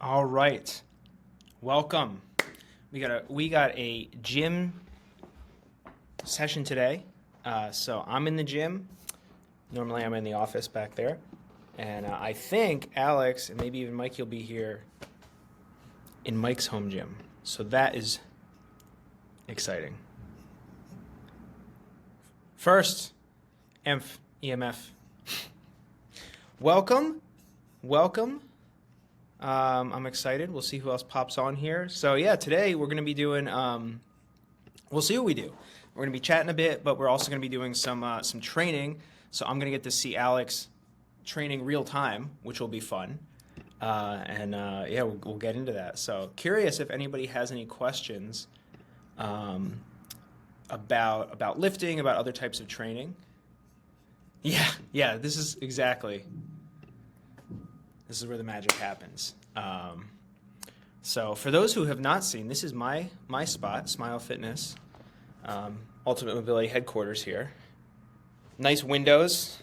All right, welcome. We got a gym session today. So I'm in the gym. Normally I'm in the office back there, and I think Alex and maybe even Mike will be here in Mike's home gym. So that is exciting. First, EMF. Welcome, welcome. I'm excited. We'll see who else pops on here. So yeah, today we're going to be doing. We'll see what we do. We're going to be chatting a bit, but we're also going to be doing some training. So I'm going to get to see Alex training real time, which will be fun. Yeah, we'll get into that. So curious if anybody has any questions about lifting, about other types of training. Yeah. This is exactly. This is where the magic happens. So for those who have not seen, this is my spot, Smile Fitness, Ultimate Mobility headquarters here. Nice windows,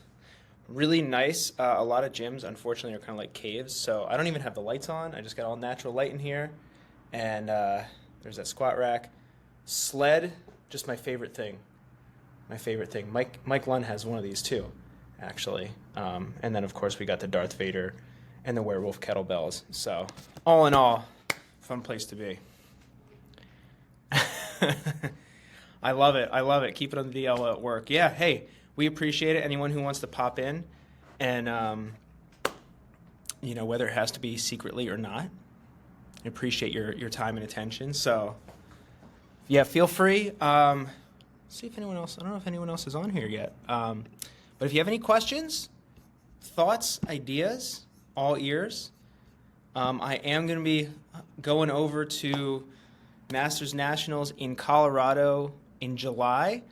really nice. A lot of gyms, unfortunately, are kind of like caves, so I don't even have the lights on. I just got all natural light in here. And there's that squat rack. Sled, just my favorite thing. Mike Lund has one of these too, actually. And then, of course, we got the Darth Vader and the werewolf kettlebells. So all in all, fun place to be. I love it. Keep it on the DL at work. Yeah, hey, we appreciate it. Anyone who wants to pop in and, whether it has to be secretly or not, I appreciate your time and attention. So, yeah, feel free. See if anyone else, I don't know if anyone else is on here yet. But if you have any questions, thoughts, ideas, all ears. I am going to be going over to Masters Nationals in Colorado in July,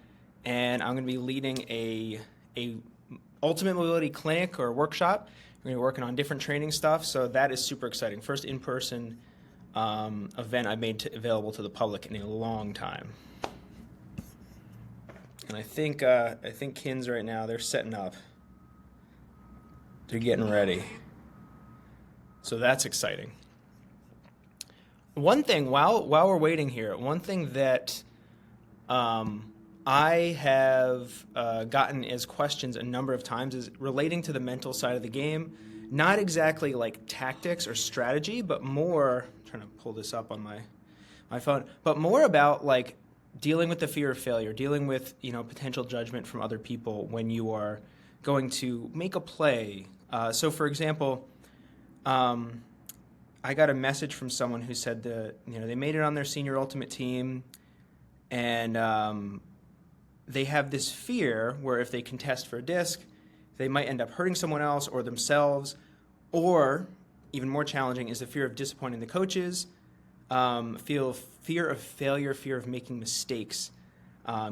and I'm going to be leading a Ultimate Mobility clinic or workshop. We're going to be working on different training stuff, so that is super exciting. First in-person event I've made available to the public in a long time. And I think Kins right now, they're setting up. They're getting ready. So that's exciting. One thing, while we're waiting here, one thing that I have gotten as questions a number of times is relating to the mental side of the game. Not exactly like tactics or strategy, but more, I'm trying to pull this up on my phone, but more about like dealing with the fear of failure, dealing with potential judgment from other people when you are going to make a play. So for example, I got a message from someone who said that they made it on their senior ultimate team, and they have this fear where if they contest for a disc, they might end up hurting someone else or themselves, or even more challenging is the fear of disappointing the coaches, fear of failure, fear of making mistakes,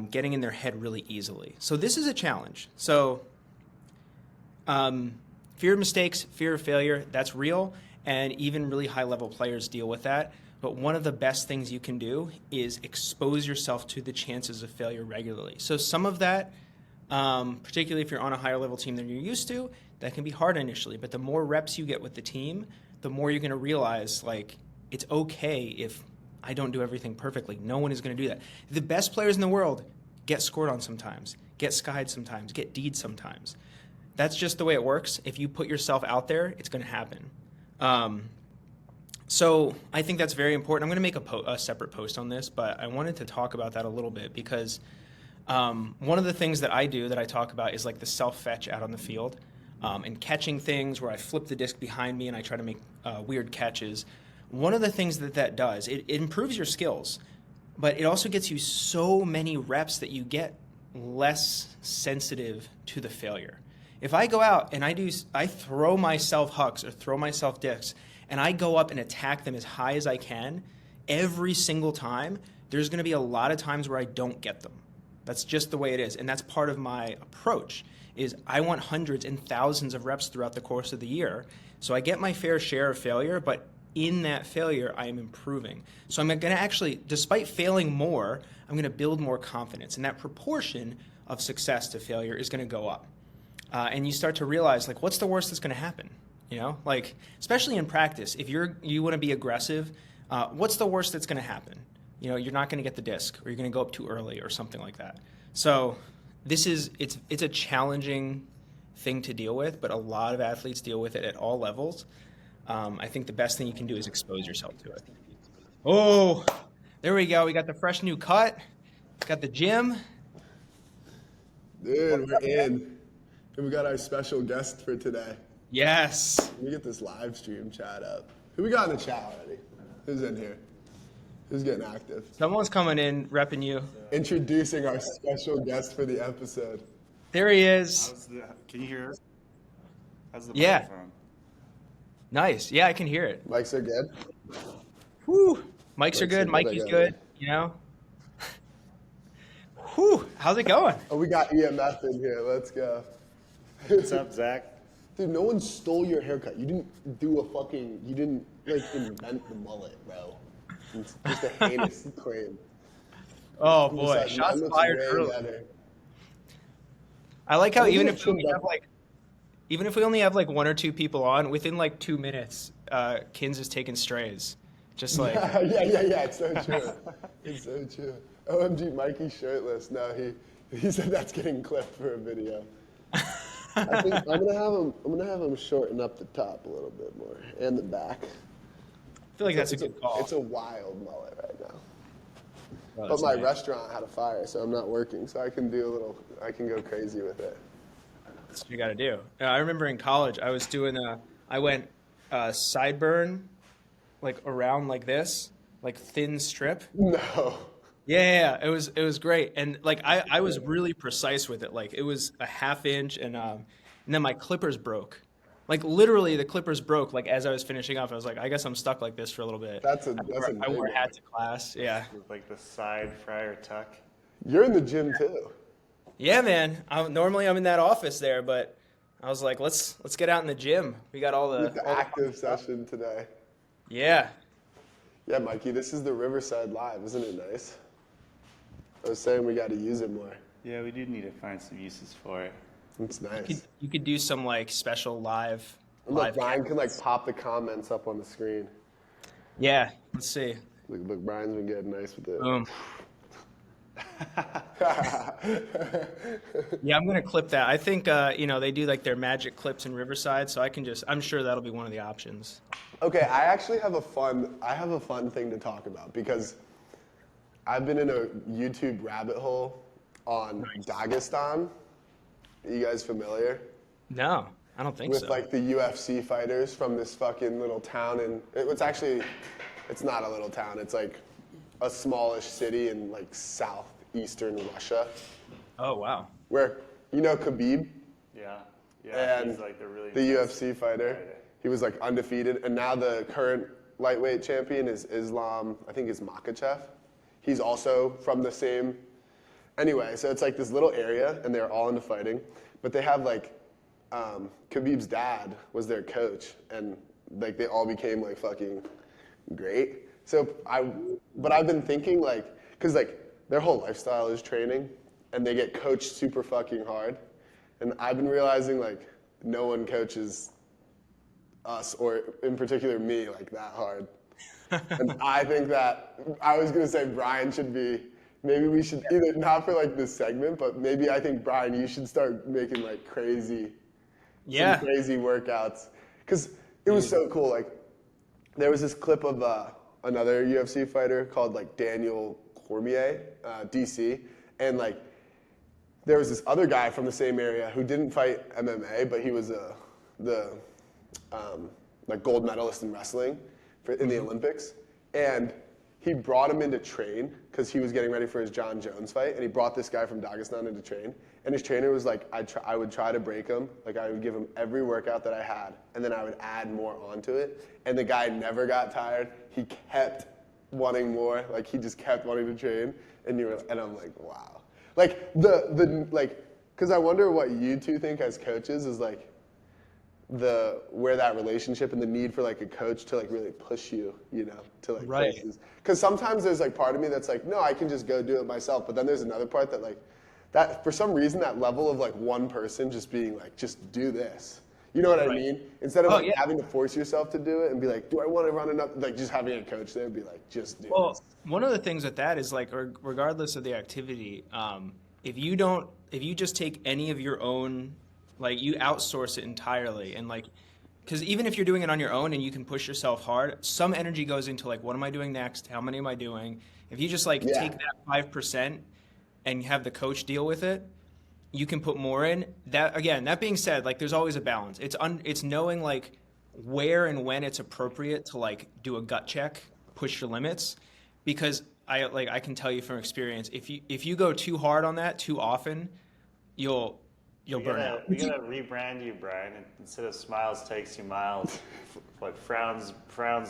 getting in their head really easily. So this is a challenge. So fear of mistakes, fear of failure, that's real, and even really high-level players deal with that. But one of the best things you can do is expose yourself to the chances of failure regularly. So some of that, particularly if you're on a higher-level team than you're used to, that can be hard initially. But the more reps you get with the team, the more you're going to realize, like, it's okay if I don't do everything perfectly. No one is going to do that. The best players in the world get scored on sometimes, get skied sometimes, get D'd sometimes. That's just the way it works. If you put yourself out there, it's going to happen. So I think that's very important. I'm going to make a separate post on this, but I wanted to talk about that a little bit because one of the things that I do that I talk about is like the self-fetch out on the field and catching things where I flip the disc behind me and I try to make weird catches. One of the things that does, it improves your skills, but it also gets you so many reps that you get less sensitive to the failure. If I go out and I throw myself hucks or throw myself discs and I go up and attack them as high as I can, every single time, there's going to be a lot of times where I don't get them. That's just the way it is. And that's part of my approach is I want hundreds and thousands of reps throughout the course of the year. So I get my fair share of failure, but in that failure, I am improving. So I'm going to actually, despite failing more, I'm going to build more confidence. And that proportion of success to failure is going to go up. And you start to realize, like, what's the worst that's going to happen? You know, like especially in practice, if you want to be aggressive, what's the worst that's going to happen? You know, you're not going to get the disc, or you're going to go up too early, or something like that. So it's a challenging thing to deal with, but a lot of athletes deal with it at all levels. I think the best thing you can do is expose yourself to it. Oh, there we go. We got the fresh new cut. Got the gym. Dude, we're in. And we got our special guest for today. Yes. Let me get this live stream chat up. Who we got in the chat already? Who's in here? Who's getting active? Someone's coming in, repping you. Introducing our special guest for the episode. There he is. Can you hear us? How's the Yeah. microphone? Nice. Yeah, I can hear it. Mics are good? Whew. Mics are good. Mikey's good. You know. Whew. How's it going? Oh, we got EMF in here. Let's go. What's up, Zach? Dude, no one stole your haircut. You didn't do you didn't, invent the mullet, bro. It's just a heinous claim. Oh boy, shots fired early. Better. I like how even if we only have like one or two people on, within like 2 minutes, Kins is taking strays. Just like yeah. It's so true. It's so true. OMG, Mikey's shirtless. No, he said that's getting clipped for a video. I think I'm gonna have him shorten up the top a little bit more and the back. I feel like that's a good call. It's a wild mullet right now. Oh, But my nice. restaurant had a fire, so I'm not working. So I can go crazy with it. That's what you got to do. I remember in college, I went sideburn, like around like this, like thin strip. No. Yeah, it was great, and like I was really precise with it. Like it was a ½ inch, and then my clippers broke. Like literally, the clippers broke. Like as I was finishing up, I was like, I guess I'm stuck like this for a little bit. I I wore a hat to class. Yeah. With like the side fryer tuck. You're in the gym too. Yeah, man. Normally I'm in that office there, but I was like, let's get out in the gym. We got all the Active session today. Yeah. Yeah, Mikey, this is the Riverside Live. Isn't it nice? I was saying we got to use it more. Yeah, we do need to find some uses for it. It's nice. You could do some like special live. And look, live Brian can like pop the comments up on the screen. Yeah. Let's see. Look, Brian's been getting nice with it. Boom. Yeah, I'm gonna clip that. I think they do like their magic clips in Riverside, so I'm sure that'll be one of the options. Okay, I actually have a fun thing to talk about because I've been in a YouTube rabbit hole on Dagestan. Are you guys familiar? No, I don't think With so. like the UFC fighters from this fucking little town, and it's not a little town. It's like a smallish city in like southeastern Russia. Oh wow. Where Khabib? Yeah. And he's like the UFC fighter. He was like undefeated, and now the current lightweight champion is Islam. I think it's Makhachev. He's also from the same. Anyway, so it's like this little area, and they're all into fighting, but they have like Khabib's dad was their coach, and like they all became like fucking great. So I've been thinking like, cause like their whole lifestyle is training, and they get coached super fucking hard, and I've been realizing like no one coaches us, or in particular me, like that hard. And I think that I was gonna say Brian should be. Maybe we should either not for like this segment, but maybe I think Brian, you should start making like crazy workouts, because it was so cool. Like there was this clip of another UFC fighter called like Daniel Cormier, DC, and like there was this other guy from the same area who didn't fight MMA, but he was the gold medalist in wrestling in the Olympics, and he brought him in to train because he was getting ready for his John Jones fight, and he brought this guy from Dagestan in to train. And his trainer was like, I would try to break him. Like I would give him every workout that I had, and then I would add more onto it. And the guy never got tired. He kept wanting more. Like he just kept wanting to train. And I'm like, wow. Like because I wonder what you two think as coaches is like where that relationship and the need for like a coach to like really push you, to like places. Because sometimes there's like part of me that's like, no, I can just go do it myself. But then there's another part that like, that for some reason that level of like one person just being like, just do this, You know what I Right. mean? Instead of Oh, like yeah. having to force yourself to do it and be like, do I want to run enough? Like just having a coach there and be like, just do Well, this. one of the things with that is like, regardless of the activity, if you just take any of your own, like you outsource it entirely, and like, because even if you're doing it on your own and you can push yourself hard, some energy goes into like, what am I doing next? How many am I doing? If you just like Yeah. take that 5% and have the coach deal with it, you can put more in. That again, that being said, like there's always a balance. It's knowing like where and when it's appropriate to like do a gut check, push your limits, because I can tell you from experience, if you go too hard on that too often, you'll burn out. We gotta rebrand you, Brian. Instead of smiles takes you miles, like frowns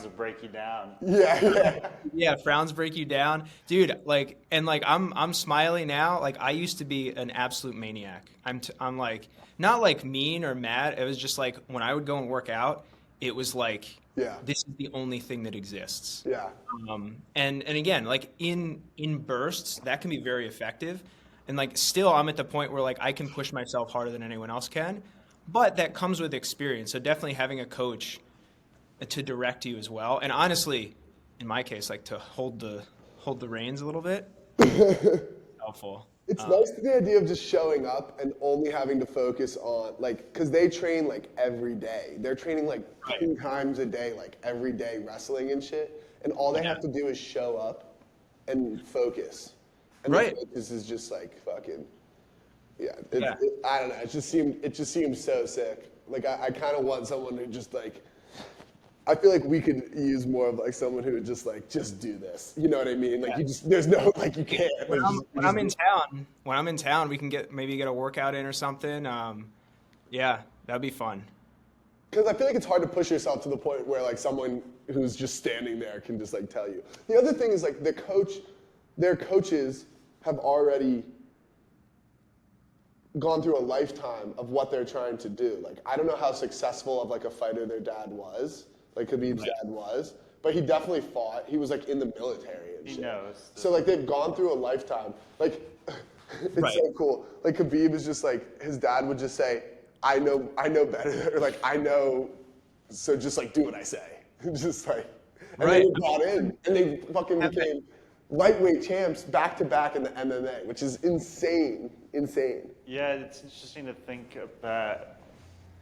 to break you down. Yeah, yeah. Yeah, frowns break you down, dude. Like, and like, I'm smiley now. Like, I used to be an absolute maniac. I'm like not like mean or mad. It was just like when I would go and work out, it was like Yeah. this is the only thing that exists. Yeah. And again, like in bursts, that can be very effective. And like, still, I'm at the point where like I can push myself harder than anyone else can, but that comes with experience. So definitely having a coach to direct you as well. And honestly, in my case, like to hold the reins a little bit, helpful. It's nice the idea of just showing up and only having to focus on like, because they train like every day. They're training like Right. 2 times a day, like every day wrestling and shit. And all they Yeah. have to do is show up and focus. And Right. this is just like fucking, yeah. Yeah. I don't know. It just seems so sick. Like I kind of want someone who just like. I feel like we could use more of like someone who would just like just do this. You know what I mean? Like Yeah. you just there's no like you can't. When Like, I'm, just- when just I'm in do- town, we can maybe get a workout in or something. Yeah, that'd be fun. Because I feel like it's hard to push yourself to the point where like someone who's just standing there can just like tell you. The other thing is like their coaches have already gone through a lifetime of what they're trying to do. Like I don't know how successful of like a fighter their dad was, like Khabib's dad was, but he definitely fought. He was like in the military and He shit. knows. So like they've gone through a lifetime. Like it's Right. so cool. Like Khabib is just like his dad would just say, I know better, or like I know, so just like do what I say. Just like, and Right. they were brought in, and they fucking became lightweight champs back to back in the MMA, which is insane. Yeah, it's interesting to think about.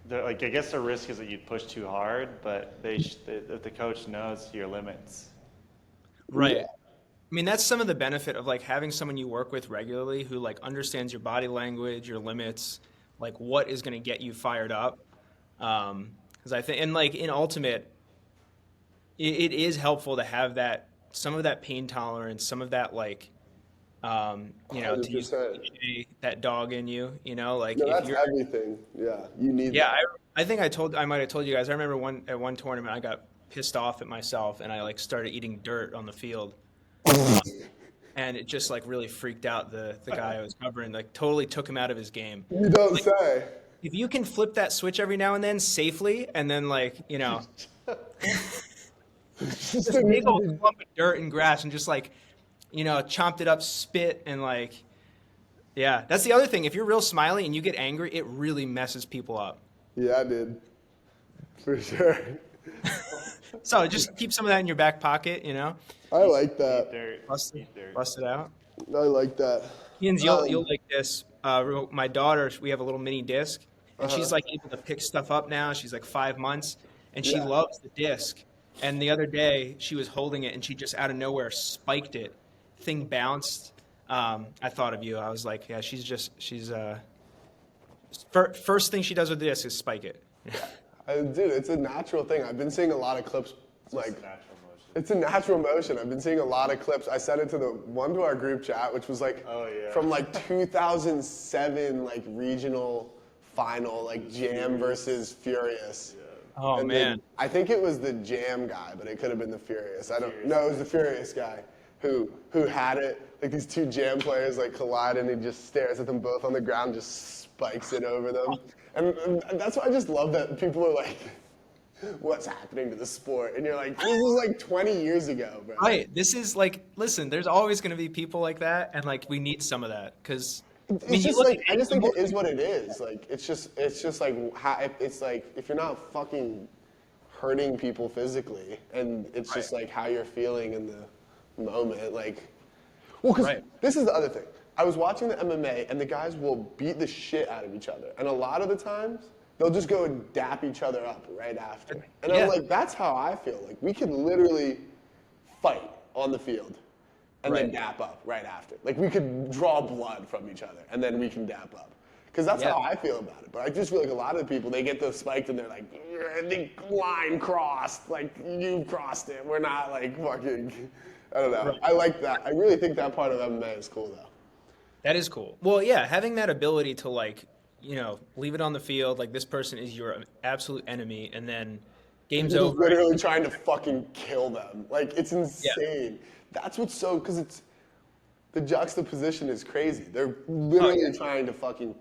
Like I guess the risk is that you'd push too hard, but if the coach knows your limits. Right. Yeah. I mean, that's some of the benefit of like having someone you work with regularly who like understands your body language, your limits, like what is going to get you fired up. Because I think, and like in ultimate, it is helpful to have that some of that pain tolerance, some of that like, to use 100%. that dog in you, like No, if that's you're, everything. Yeah, you need yeah, that. I think I might have told you guys. I remember at one tournament, I got pissed off at myself and I like started eating dirt on the field. And it just like really freaked out the guy I was covering, like totally took him out of his game. You don't say. If you can flip that switch every now and then safely, and then like, just a big old clump of dirt and grass and just like, chomped it up, spit and like, yeah. That's the other thing. If you're real smiley and you get angry, it really messes people up. Yeah, I did. For sure. So just keep some of that in your back pocket, I like that. Dirt, bust eat dirt. it out. I like that. Ian's, you'll like this. My daughter, we have a little mini disc, and she's like able to pick stuff up now. She's like 5 months, and she Yeah. loves the disc. And the other day, she was holding it, and she just out of nowhere spiked it. Thing bounced. I thought of you. I was like, yeah, first thing she does with the disc is spike it. Dude, it's a natural thing. I've been seeing a lot of clips like. It's a natural motion. It's a natural motion. I've been seeing a lot of clips. I sent it to to our group chat, which was like Oh, yeah. from like 2007, like regional final, like Jam versus Furious. Oh And man. then- I think it was the Jam guy, but it could have been the Furious. I don't know. It was the Furious guy who had it. Like these 2 Jam players like collide, and he just stares at them both on the ground, just spikes it over them. And that's why I just love that people are like, what's happening to the sport? And you're like, this was like 20 years ago, bro. Right. This is like, listen, there's always going to be people like that, and like we need some of that because It's you just look like at I just think animals. it is what it is. Like it's just like how it's like if you're not fucking hurting people physically, and it's just Right. like how you're feeling in the moment. Like, well, because Right. this is the other thing. I was watching the MMA, and the guys will beat the shit out of each other, and a lot of the times they'll just go and dap each other up right after. And I'm Yeah. like, that's how I feel. Like we can literally fight on the field and then Right. dap up right after. Like we could draw blood from each other and then we can dap up. Because that's Yeah. how I feel about it. But I just feel like a lot of the people, they get those spiked and they're like, the line crossed. Like, you crossed it. We're not like fucking, I don't know. Right. I like that. I really think that part of MMA is cool though. That is cool. Well, yeah, having that ability to like, leave it on the field, like this person is your absolute enemy, and then game's You're just over. literally trying to fucking kill them. Like, it's Yeah. insane. That's what's so, because it's, the juxtaposition is crazy. They're Oh literally yeah. trying to fucking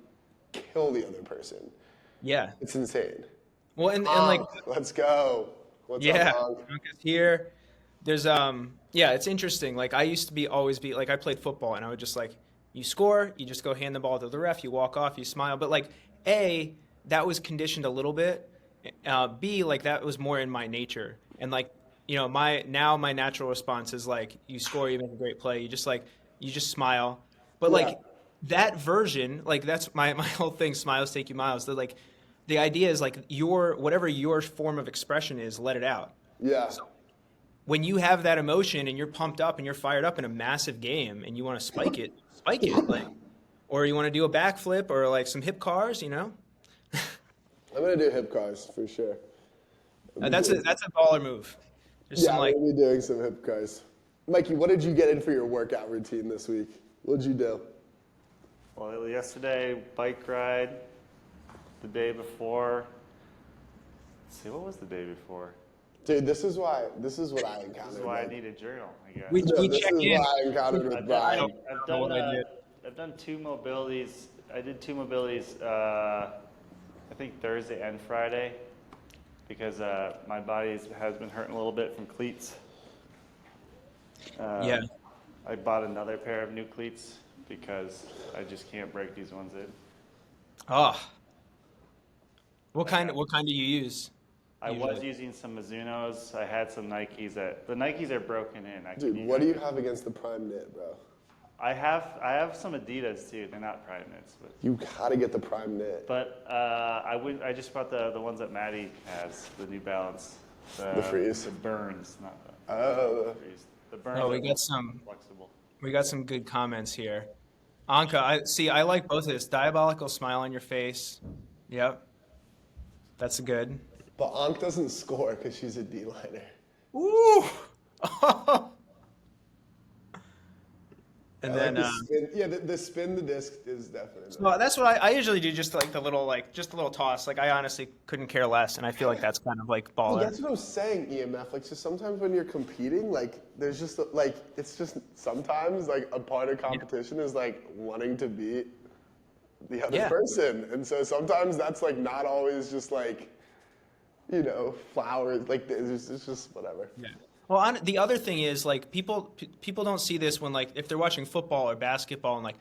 kill the other person. Yeah. It's insane. Well, and like, Let's go. What's up, yeah, Hog? Anka's here. There's yeah, it's interesting. Like I used to always be like I played football and I would just like you score, you just go hand the ball to the ref, you walk off, you smile. But like A, that was conditioned a little bit. B, like that was more in my nature. And like, my natural response is like you score, you make a great play, you just smile. But Yeah. like that version, like that's my whole thing, smiles take you miles. Like the idea is like whatever your form of expression is, let it out. Yeah. When you have that emotion and you're pumped up and you're fired up in a massive game and you want to spike it, like, or you want to do a backflip or like some hip cars, I'm gonna do hip cars for sure. that's a baller move. Just Yeah, some I'm like, gonna be doing some hip cars. Mikey, what did you get in for your workout routine this week? What'd you do? Well, yesterday, bike ride. The day before, let's see, what was the day before? Dude, this is what I encountered. This is why I man. need a journal, I guess. we No, this check is in. what I encountered with I've Brian. done, I don't know what I did. I've done two mobilities. I did two mobilities, I think Thursday and Friday, because my body has been hurting a little bit from cleats. Yeah. I bought another pair of new cleats because I just can't break these ones in. Oh. What kind do you use? I was Usually. using some Mizunos. I had some Nikes the Nikes are broken in. Dude, what do you have against the prime knit, bro? I have some Adidas too. They're not prime knits, You gotta get the prime knit. but I just bought the ones that Maddie has, the New Balance. The Freeze. The Burns, not the Oh. Freeze. The Burns. Oh, we are got some flexible. good comments here. Anka, I like both of this. Diabolical smile on your face. Yep. That's good. But Ankh doesn't score because she's a D-liner. Ooh. And I then like the spin. Yeah, the spin the disc is definitely. well, that's what I usually do. Just like the little just a little toss. Like I honestly couldn't care less, and I feel like that's kind of like Well, baller. that's what I was saying, EMF. Like, just sometimes when you're competing, like, there's just like, it's just sometimes like a part of competition is like wanting to beat the other Yeah. person, and so sometimes that's like not always just like, flowers. Like, it's just whatever. Yeah. Well, the other thing is like people don't see this when like if they're watching football or basketball and like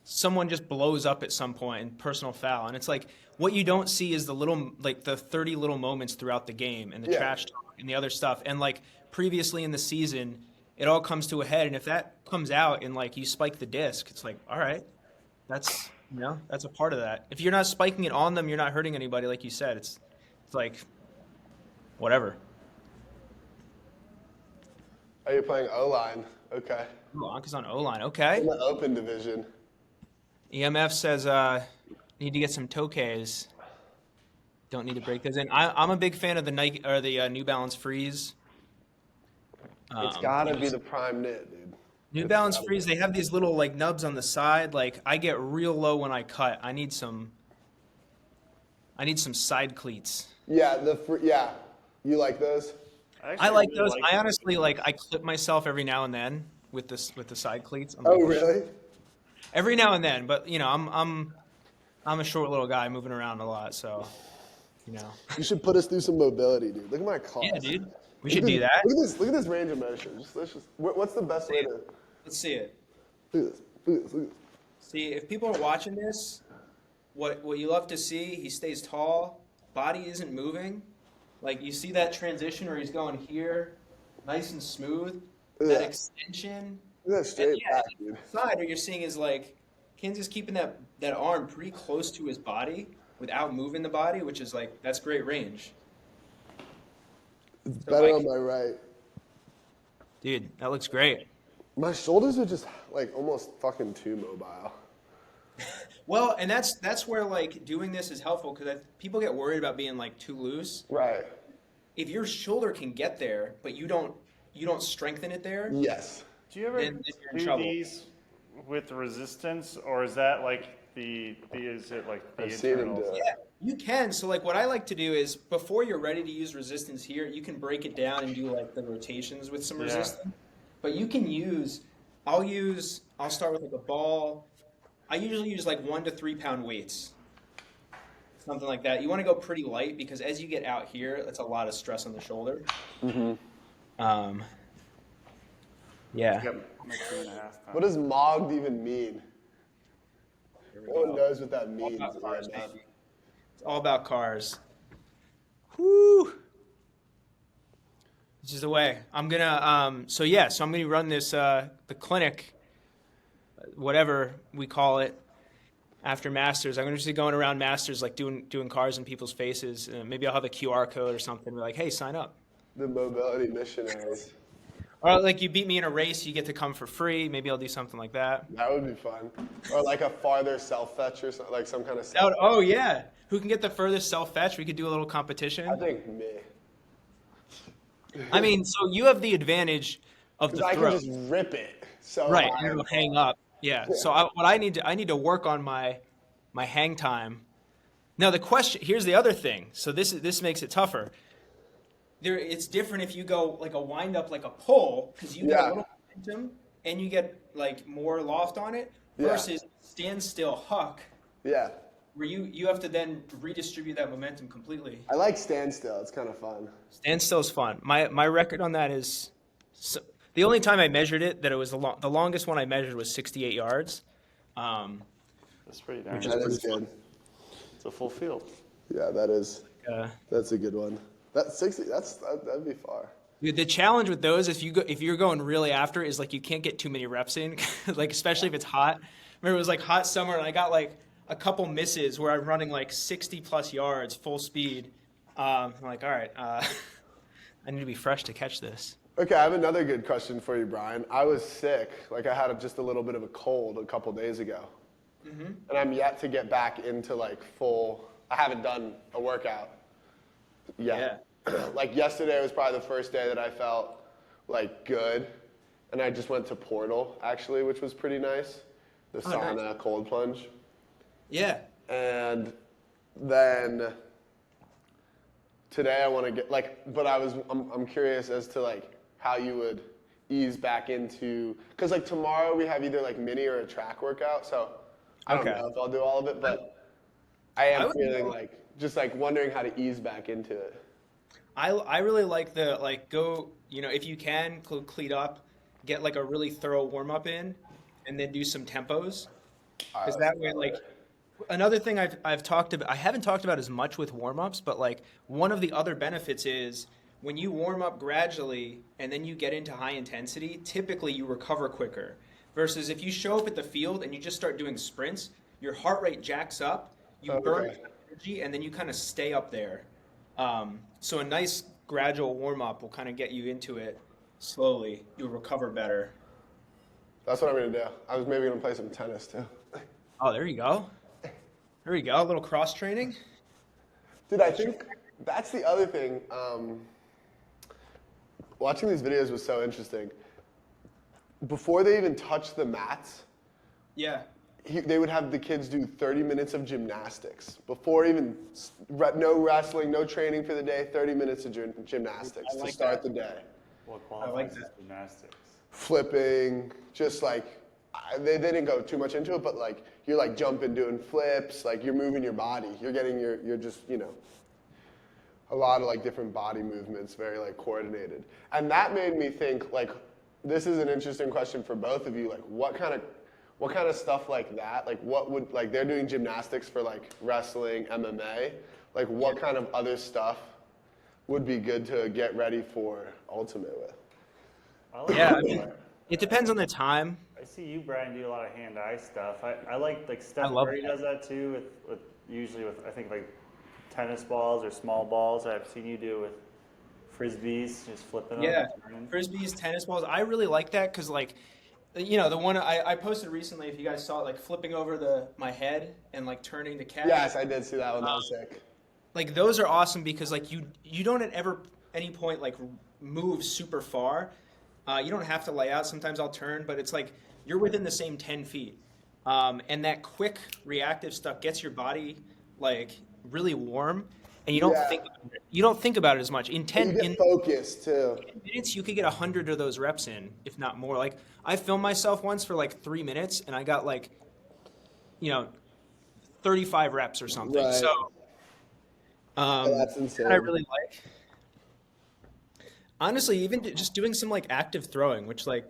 someone just blows up at some point and personal foul, and it's like what you don't see is the little like the 30 little moments throughout the game and the Yeah. trash talk and the other stuff, and like previously in the season it all comes to a head, and if that comes out and like you spike the disc, it's like all right, that's that's a part of that. If you're not spiking it on them, you're not hurting anybody, like you said. It's like whatever. Oh, you're playing O-line. Okay. Ooh, Anka's on O-line. Okay. In the open division. EMF says need to get some toques. Don't need to break those in. I'm a big fan of the Nike or the New Balance Freeze. It's gotta be the prime knit, dude. New Balance Freeze. They have these little like nubs on the side. Like I get real low when I cut. I need some side cleats. Yeah, yeah. You like those? I like really those. I them. honestly like. I clip myself every now and then with the side cleats. I'm Oh, like, really? every now and then, but I'm a short little guy moving around a lot, so You should put us through some mobility, dude. Look at my car. Yeah, dude. We should do that. Look at this range of motion. What's the best way to? Let's see it. Look at this. See, if people are watching this, what you love to see, he stays tall, body isn't moving. Like you see that transition where he's going here, nice and smooth. That Yeah. extension. Look at that And straight yeah, back, and dude. the side what you're seeing is like Kansas keeping that arm pretty close to his body without moving the body, which is like that's great range. It's So better on like, my right. dude, that looks great. My shoulders are just like almost fucking too mobile. Well, and that's where like doing this is helpful because people get worried about being like too loose. Right. If your shoulder can get there, but you don't strengthen it there, Yes. Do you ever then you're in do trouble. these with resistance, or is that like is it like the I've seen him internal? do it. Yeah, you can. So like what I like to do is before you're ready to use resistance here, you can break it down and do like the rotations with some Yeah. resistance. But you can I'll start with like a ball. I usually use like 1 to 3 pound weights. Something like that. You want to go pretty light because as you get out here, that's a lot of stress on the shoulder. Yeah. Yep. I'm at 2.5 pounds. What does mogged even mean? Here we No one go. knows what that All means. about cars, Yeah, baby. It's all about cars. Whoo! This is the way. I'm gonna so I'm gonna run this the clinic, whatever we call it, after Masters. I'm gonna just be going around Masters like doing cars in people's faces. Maybe I'll have a QR code or something. Be like, hey, sign up. The mobility missionaries. Or like you beat me in a race, you get to come for free. Maybe I'll do something like that. That would be fun. Or like a farther self-fetch or something, like some kind of Oh yeah, who can get the furthest self fetch? We could do a little competition. I think me. I mean, so you have the advantage of Because the I throw. can just rip it. So Right, high and it'll and hang far. up. Yeah. So I need to work on my hang time. Now the question here's the other thing. So this makes it tougher. It's different if you go like a wind up like a pull because you get Yeah. a little momentum and you get like more loft on it Yeah. versus standstill huck Yeah. where you have to then redistribute that momentum completely. I like standstill. It's kind of fun. Standstill is fun. My record on that is the only time I measured it that it was the longest one I measured was 68 yards. That's pretty darn. That is good. It's a full field. Yeah, that is. Uh, That's a good one. That's 60. That'd be far. Dude, the challenge with those, if you're going really after, is like you can't get too many reps in, like especially if it's hot. Remember, it was like hot summer, and I got like a couple misses where I'm running like 60 plus yards full speed. I'm like, all right, I need to be fresh to catch this. Okay, I have another good question for you, Brian. I was sick. Like I had just a little bit of a cold a couple days ago, and I'm yet to get back into like full. I haven't done a workout yet. Like yesterday was probably the first day that I felt like good, and I just went to Portal actually, which was pretty nice. The sauna nice. cold plunge, Yeah. and then today I want to get like, but I'm curious as to like how you would ease back into, because like tomorrow we have either like mini or a track workout, so I don't Okay. know if I'll do all of it, but I am would feeling go- like just like wondering how to ease back into it. I really like the go, if you can cleat up, get like a really thorough warm up in, and then do some tempos, because that way like another thing I've talked about, I haven't talked about as much with warm ups, but like one of the other benefits is when you warm up gradually and then you get into high intensity, typically you recover quicker. Versus if you show up at the field and you just start doing sprints, your heart rate jacks up, you burn Okay. energy, and then you kind of stay up there. So a nice gradual warm up will kind of get you into it slowly. You'll recover better. That's what I'm gonna do. I was maybe gonna play some tennis too. Oh, there you go. There you go. A little cross training. Dude, I think that's the other thing. Watching these videos was so interesting. Before they even touch the mats, Yeah. they would have the kids do 30 minutes of gymnastics. Before even, no wrestling, no training for the day, 30 minutes of gymnastics I like to start that. the day. What like qualifies as that. gymnastics? Flipping, just like, they didn't go too much into it, but like, you're like jumping, doing flips, like you're moving your body. You're getting you're just, a lot of like different body movements, very like coordinated. And that made me think like, this is an interesting question for both of you. Like what kind what kind of stuff like that, like what would, like they're doing gymnastics for like wrestling, MMA, like what kind of other stuff would be good to get ready for Ultimate with? I like Yeah, I mean, it depends on the time. I see you, Brian, do a lot of hand-eye stuff. I like I Steph love Curry that. does that too with usually with I think like tennis balls or small balls. I've seen you do with frisbees, just flipping them Yeah, and turning. frisbees, tennis balls. I really like that because, like, the one I posted recently. If you guys saw it, like flipping over my head and like turning to catch. Yes, I did see that one. That was sick. Like those are awesome because like you don't at any point like move super far. You don't have to lay out. Sometimes I'll turn, but it's like you're within the same 10 feet. And that quick reactive stuff gets your body like really warm, and Yeah. you don't think about it as much. In You 10 get focused too. minutes, you could get 100 of those reps in, if not more. Like I filmed myself once for like 3 minutes, and I got like, 35 reps or something. Right. So That's insane. that I really like. Honestly, even just doing some like active throwing, which like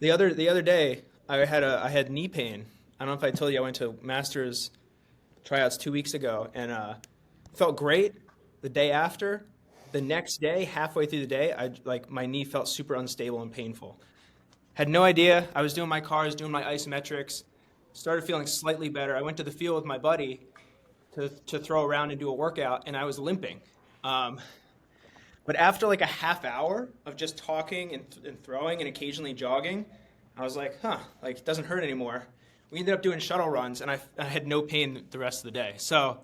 the other day I had knee pain. I don't know if I told you I went to Masters tryouts 2 weeks ago and felt great. The day after, the next day, halfway through the day, my knee felt super unstable and painful. Had no idea. I was doing my cars, doing my isometrics. Started feeling slightly better. I went to the field with my buddy to throw around and do a workout, and I was limping. But after like a half hour of just talking and throwing and occasionally jogging, I was like, like it doesn't hurt anymore. We ended up doing shuttle runs, and I had no pain the rest of the day. So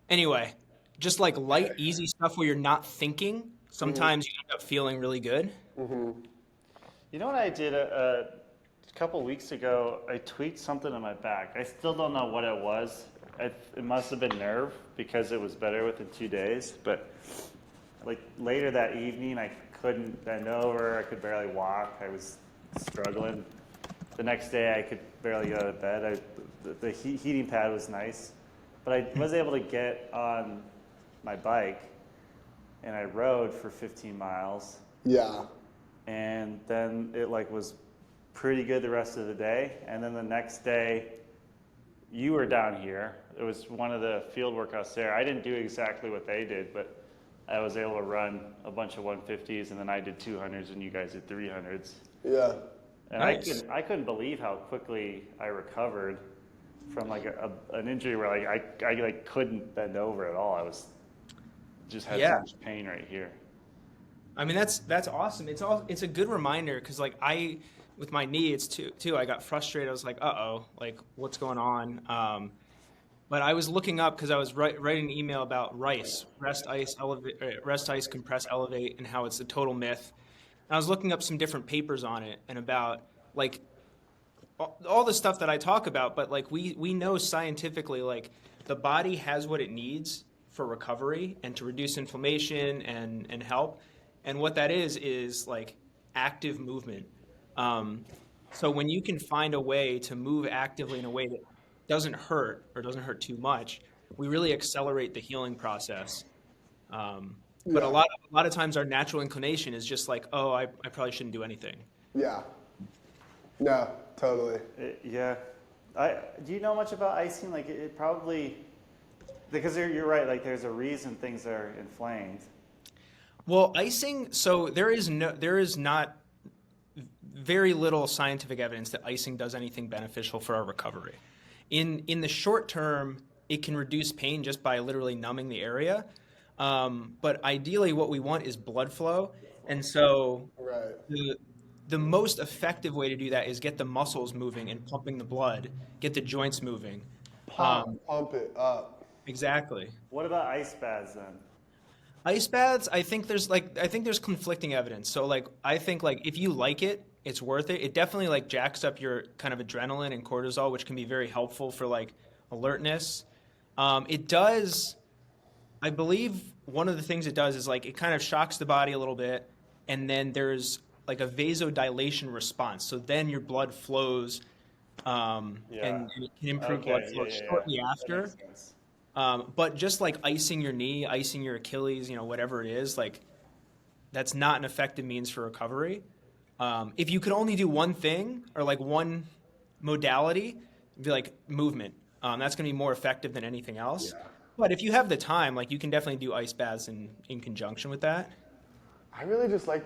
anyway, just like light, easy stuff where you're not thinking, sometimes you end up feeling really good. You know what I did a couple weeks ago? I tweaked something in my back. I still don't know what it was. It must have been nerve because it was better within 2 days. But like later that evening, I couldn't bend over. I could barely walk. I was struggling. The next day, I could barely get out of bed. The heating pad was nice, but I was able to get on my bike, and I rode for 15 miles. Yeah. And then it like was pretty good the rest of the day. And then the next day, you were down here. It was one of the field workouts there. I didn't do exactly what they did, but I was able to run a bunch of 150s, and then I did 200s, and you guys did 300s. Yeah. And Nice. I couldn't believe how quickly I recovered from like an injury where like I like couldn't bend over at all. I was just had so much pain right here. I mean, that's awesome. It's a good reminder because like with my knee, it's too. I got frustrated. I was like, like what's going on? But I was looking up because I was writing an email about RICE, rest, ice, compress, elevate, and how it's a total myth. And I was looking up some different papers on it and about like all the stuff that I talk about. But like we know scientifically, like the body has what it needs for recovery and to reduce inflammation and help. And what that is like active movement. So when you can find a way to move actively in a way that doesn't hurt or doesn't hurt too much, we really accelerate the healing process. But a lot of times our natural inclination is just like, I probably shouldn't do anything. Yeah. No, totally. Yeah. Do you know much about icing? Like it probably, because you're right, like there's a reason things are inflamed. Well, icing, so there is not very little scientific evidence that icing does anything beneficial for our recovery. In the short term, it can reduce pain just by literally numbing the area. But ideally what we want is blood flow. And so the most effective way to do that is get the muscles moving and pumping the blood, get the joints moving. Pump it up. Exactly. What about ice baths then? Ice baths, I think there's conflicting evidence. So like I think like if you like it, it's worth it. It definitely like jacks up your kind of adrenaline and cortisol, which can be very helpful for like alertness. It does, I believe one of the things it does is like it kind of shocks the body a little bit, and then there's like a vasodilation response. So then your blood flows, and it can improve blood flow shortly after. That makes sense. But just like icing your knee, icing your Achilles, whatever it is, like that's not an effective means for recovery. If you could only do one thing or like one modality, be like movement. That's going to be more effective than anything else. Yeah. But if you have the time, like you can definitely do ice baths in conjunction with that. I really just like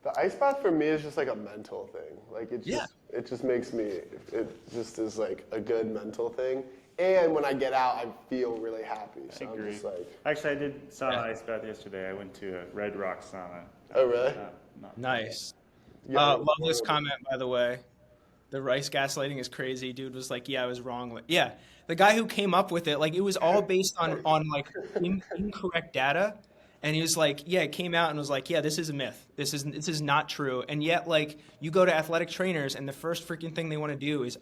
the ice bath for me is just like a mental thing. Like Yeah. it just makes me it just is like a good mental thing. And when I get out, I feel really happy. So I I'm agree. just like, Actually, I did sauna ice bath yesterday. I went to a Red Rock sauna. oh really? Not Nice. Yeah. Love this comment, by the way. The rice gaslighting is crazy. Dude was like, yeah, I was wrong. Like, yeah, the guy who came up with it, like, it was all based on like incorrect data. And he was like, yeah, it came out and was like, yeah, this is a myth. This is not true. And yet, like, you go to athletic trainers, and the first freaking thing they want to do is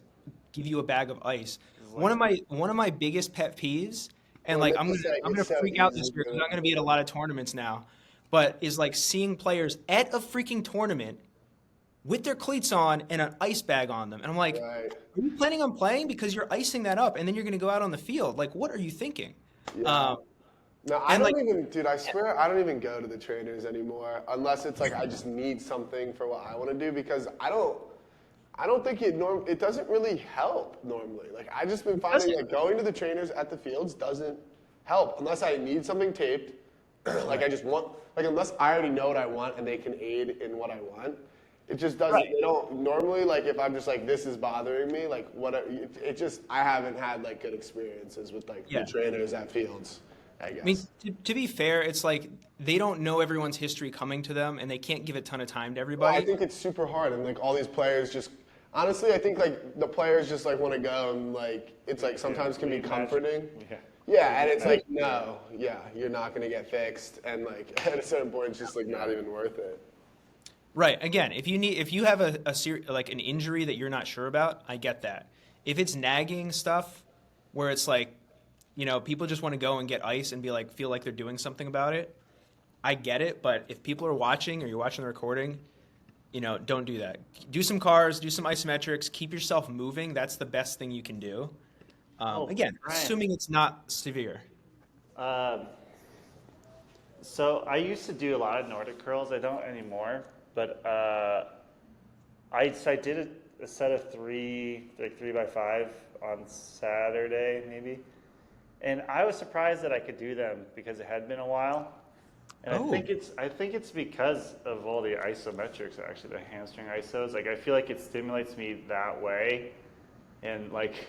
give you a bag of ice. One of my biggest pet peeves, and Well, like it's I'm gonna just like I'm gonna it's so freak out easy this to year do because it. I'm gonna be at a lot of tournaments now, but is like seeing players at a freaking tournament with their cleats on and an ice bag on them. And I'm like, Right. are you planning on playing? Because you're icing that up and then you're going to go out on the field. Like, what are you thinking? Yeah. Um, No, I and like, don't even, dude, I swear I don't even go to the trainers anymore unless it's like I just need something for what I want to do because I don't think it doesn't really help normally. Like I just been finding like going to the trainers at the fields doesn't help unless I need something taped. Like I just want, like unless I already know what I want and they can aid in what I want. It just doesn't, right. they don't, normally like if I'm just like, this is bothering me, like what, it just, I haven't had like good experiences with like Yeah. the trainers at fields, I guess. I mean, to be fair, it's like they don't know everyone's history coming to them and they can't give a ton of time to Well, I everybody. think it's super hard, and like all these players just honestly, I think like the players just like want to go, and like it's like sometimes can be Imagine- comforting. Yeah. Yeah, and it's like no, yeah, you're not gonna get fixed, and like at a certain point, it's just like not even worth it. Right. Again, if you have like an injury that you're not sure about, I get that. If it's nagging stuff where it's like, people just want to go and get ice and be like, feel like they're doing something about it, I get it. But if people are watching or you're watching the recording, don't do that. Do some cars, do some isometrics, keep yourself moving. That's the best thing you can do. Again, Ryan. assuming it's not severe. So I used to do a lot of Nordic curls. I don't anymore, but I did a set of three, like 3x5 on Saturday maybe, and I was surprised that I could do them because it had been a while. And Oh. I think it's because of all the isometrics actually, the hamstring isos. Like I feel like it stimulates me that way, and like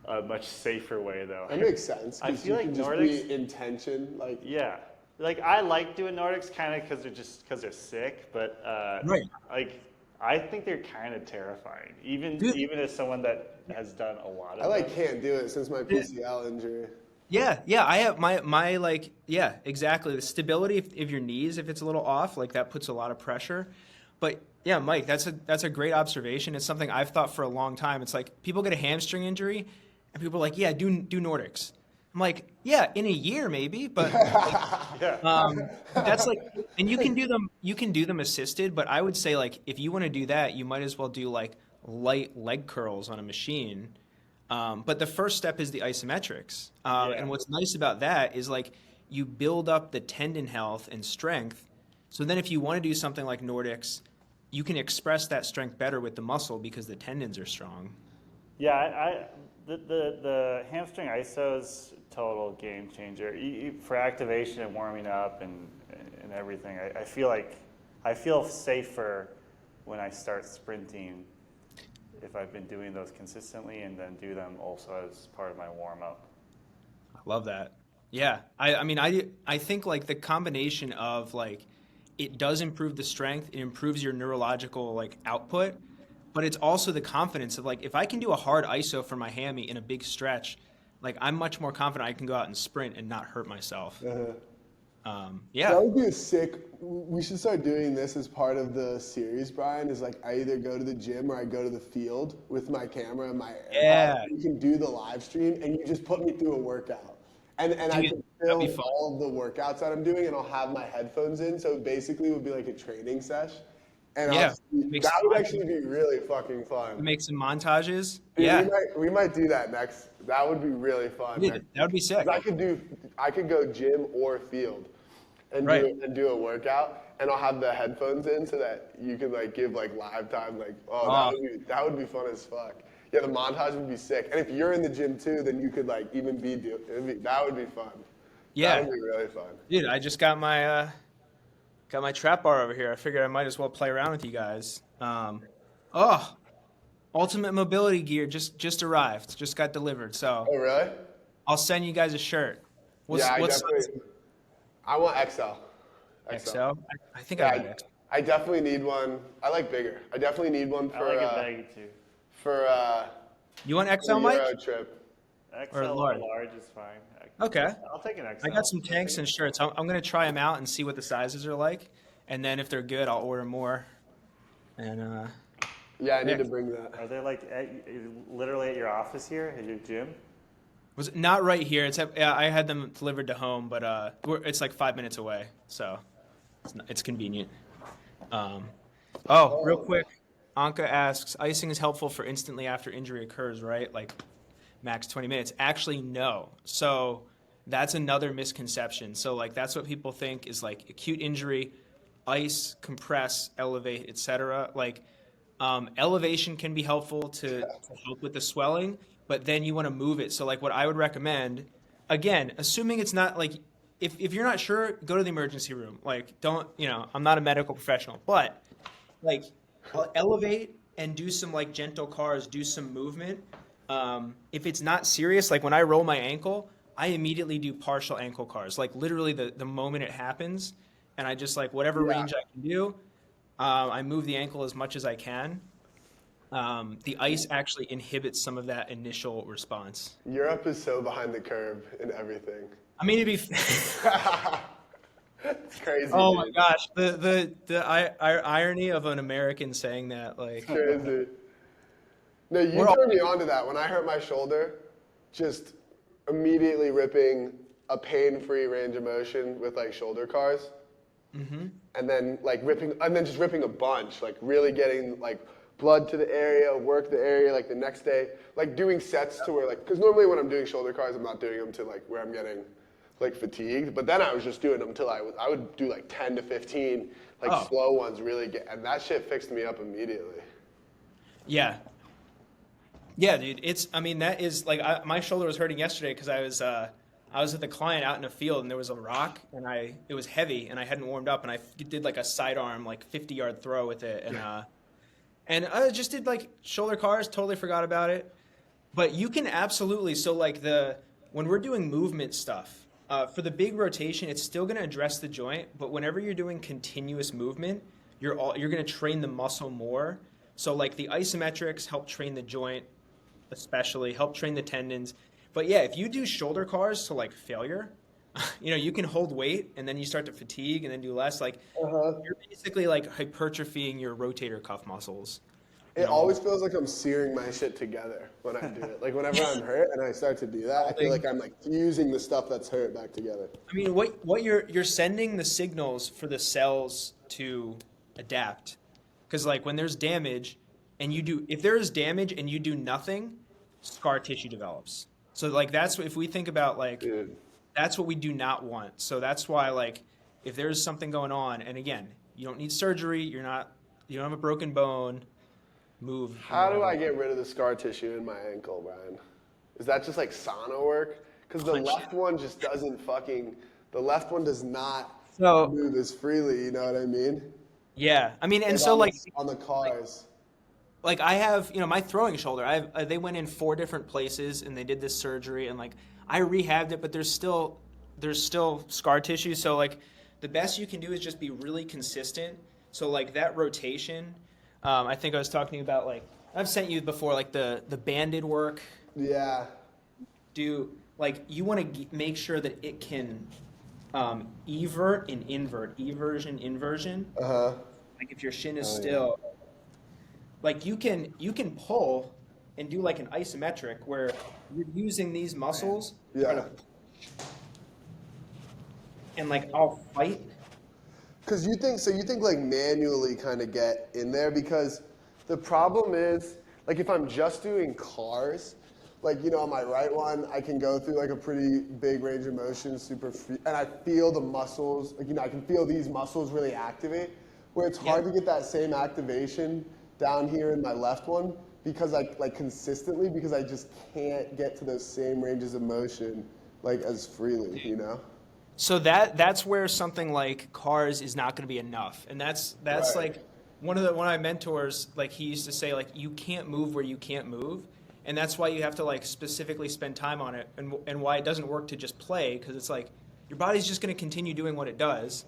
a much safer way though. That makes sense. I 'Cause feel you like can just Nordics- be in tension, like Yeah, like I like doing Nordics kind of because they're sick, but Right. like I think they're kind of terrifying, even Dude. even as someone that has done a lot of I like them. can't do it since my PCL injury. Yeah. I have my like, yeah, exactly. The stability of your knees, if it's a little off, like that puts a lot of pressure. But yeah, Mike, that's a great observation. It's something I've thought for a long time. It's like people get a hamstring injury, and people are like, yeah, do Nordics. I'm like, yeah, in a year maybe, but that's like, and you can do them. You can do them assisted, but I would say like if you want to do that, you might as well do like light leg curls on a machine. But the first step is the isometrics. And what's nice about that is like you build up the tendon health and strength. So then if you want to do something like Nordics, you can express that strength better with the muscle because the tendons are strong. Yeah, the hamstring isos total game changer for activation and warming up and everything. I feel like I feel safer when I start sprinting if I've been doing those consistently and then do them also as part of my warm up. I love that. Yeah. I mean, I think like the combination of like, it does improve the strength, it improves your neurological like output, but it's also the confidence of like, if I can do a hard iso for my hammy in a big stretch, like I'm much more confident I can go out and sprint and not hurt myself. Yeah. That would be a sick. We should start doing this as part of the series, Brian. Is like I either go to the gym or I go to the field with my camera and my Yeah. AirPod. You can do the live stream and you just put me through a workout, and I Dude, can that'd be film fun. all of the workouts that I'm doing, and I'll have my headphones in. So basically, it would be like a training sesh, and Yeah. that would actually be really fucking fun. Make some montages. Dude, Yeah. we might do that next. That would be really fun. Yeah, next that would be week. sick. 'Cause I could go gym or field, and Right. do a workout, and I'll have the headphones in so that you can like give like live time. Like, that would be fun as fuck. Yeah, the montage would be sick. And if you're in the gym too, then you could like even that would be fun. That Yeah, would be really fun. dude, I just got my trap bar over here. I figured I might as well play around with you guys. Oh, Ultimate Mobility gear just arrived, just got delivered. So Oh, really? I'll send you guys a shirt. Yeah, I What's definitely. I want XL. XL? I think I Yeah, got XL. I definitely need one. I like bigger. I definitely need one I for like a baggy too. for You want the XL, Mike? Euro trip. XL Or or large? large is fine. Okay. I'll take an XL. I got some tanks and shirts. I'm gonna try them out and see what the sizes are like, and then if they're good, I'll order more. And Yeah, I need Yeah. to bring that. Are they like literally at your office here, at your gym? was it not right here? Yeah, I had them delivered to home, but it's like 5 minutes away, so it's convenient. Real quick, Anka asks, icing is helpful for instantly after injury occurs, right? Like max 20 minutes. Actually, no. So that's another misconception. So like that's what people think is like acute injury, ice, compress, elevate, etc. Like elevation can be helpful to help with the swelling, but then you want to move it. So like what I would recommend, again, assuming it's not like if you're not sure, go to the emergency room. Like don't, I'm not a medical professional, but like elevate and do some like gentle cars, do some movement. If it's not serious, like when I roll my ankle, I immediately do partial ankle cars, like literally the moment it happens, and I just like whatever Yeah. range I can do, I move the ankle as much as I can. The ice actually inhibits some of that initial response. Europe is so behind the curve in everything. I mean, to be It's crazy. oh my dude. gosh, the irony of an American saying that, like, Crazy. No, you We're all- turned me on to that. When I hurt my shoulder, just immediately ripping a pain-free range of motion with like shoulder cars. And then just ripping a bunch, like really getting like blood to the area, work the area, like the next day, like doing sets to where like, because normally when I'm doing shoulder cars, I'm not doing them to like where I'm getting like fatigued, but then I was just doing them till I would do like 10 to 15, like Oh. slow ones really and that shit fixed me up immediately. yeah. Yeah, dude. That is like my shoulder was hurting yesterday because I was with a client out in a field and there was a rock and it was heavy and I hadn't warmed up and I did like a sidearm like 50-yard throw with it and I just did like shoulder cars, totally forgot about it. But you can absolutely when we're doing movement stuff for the big rotation, it's still going to address the joint. But whenever you're doing continuous movement, you're going to train the muscle more. So like the isometrics help train the joint, especially help train the tendons. But yeah, if you do shoulder cars to like failure, you can hold weight and then you start to fatigue and then do less. Like you're basically like hypertrophying your rotator cuff muscles. It always feels like I'm searing my shit together when I do it. Like whenever I'm hurt and I start to do that, I feel like I'm like fusing the stuff that's hurt back together. I mean, what you're sending the signals for the cells to adapt, because like when there's damage, if there is damage and you do nothing, scar tissue develops. So like if we think about like Dude. that's what we do not want. So that's why like if there's something going on, and again, you don't need surgery, you don't have a broken bone, move. How do I get rid of the scar tissue in my ankle, Brian? Is that just like sauna work? Because the left one just doesn't the left one does not move as freely, you know what I mean? Yeah, I mean, and so like on the cars. like I have, my throwing shoulder. They went in 4 different places and they did this surgery and like I rehabbed it, but there's still scar tissue. So like the best you can do is just be really consistent. So like that rotation, I think I was talking to you about like I've sent you before like the banded work. Yeah. Do like you want to make sure that it can evert and invert, eversion, inversion. Like if your shin is still. Like you can pull and do like an isometric where you're using these muscles and like I'll fight. Because you think like manually kind of get in there, because the problem is like if I'm just doing cars, like on my right one I can go through like a pretty big range of motion, super free, and I feel the muscles, like I can feel these muscles really activate, where it's hard to get that same activation down here in my left one because like consistently, because I just can't get to those same ranges of motion like as freely, you know? So that's where something like cars is not going to be enough, and that's Right. like one of my mentors, like he used to say, like you can't move where you can't move, and that's why you have to like specifically spend time on it, and why it doesn't work to just play, because it's like your body's just going to continue doing what it does.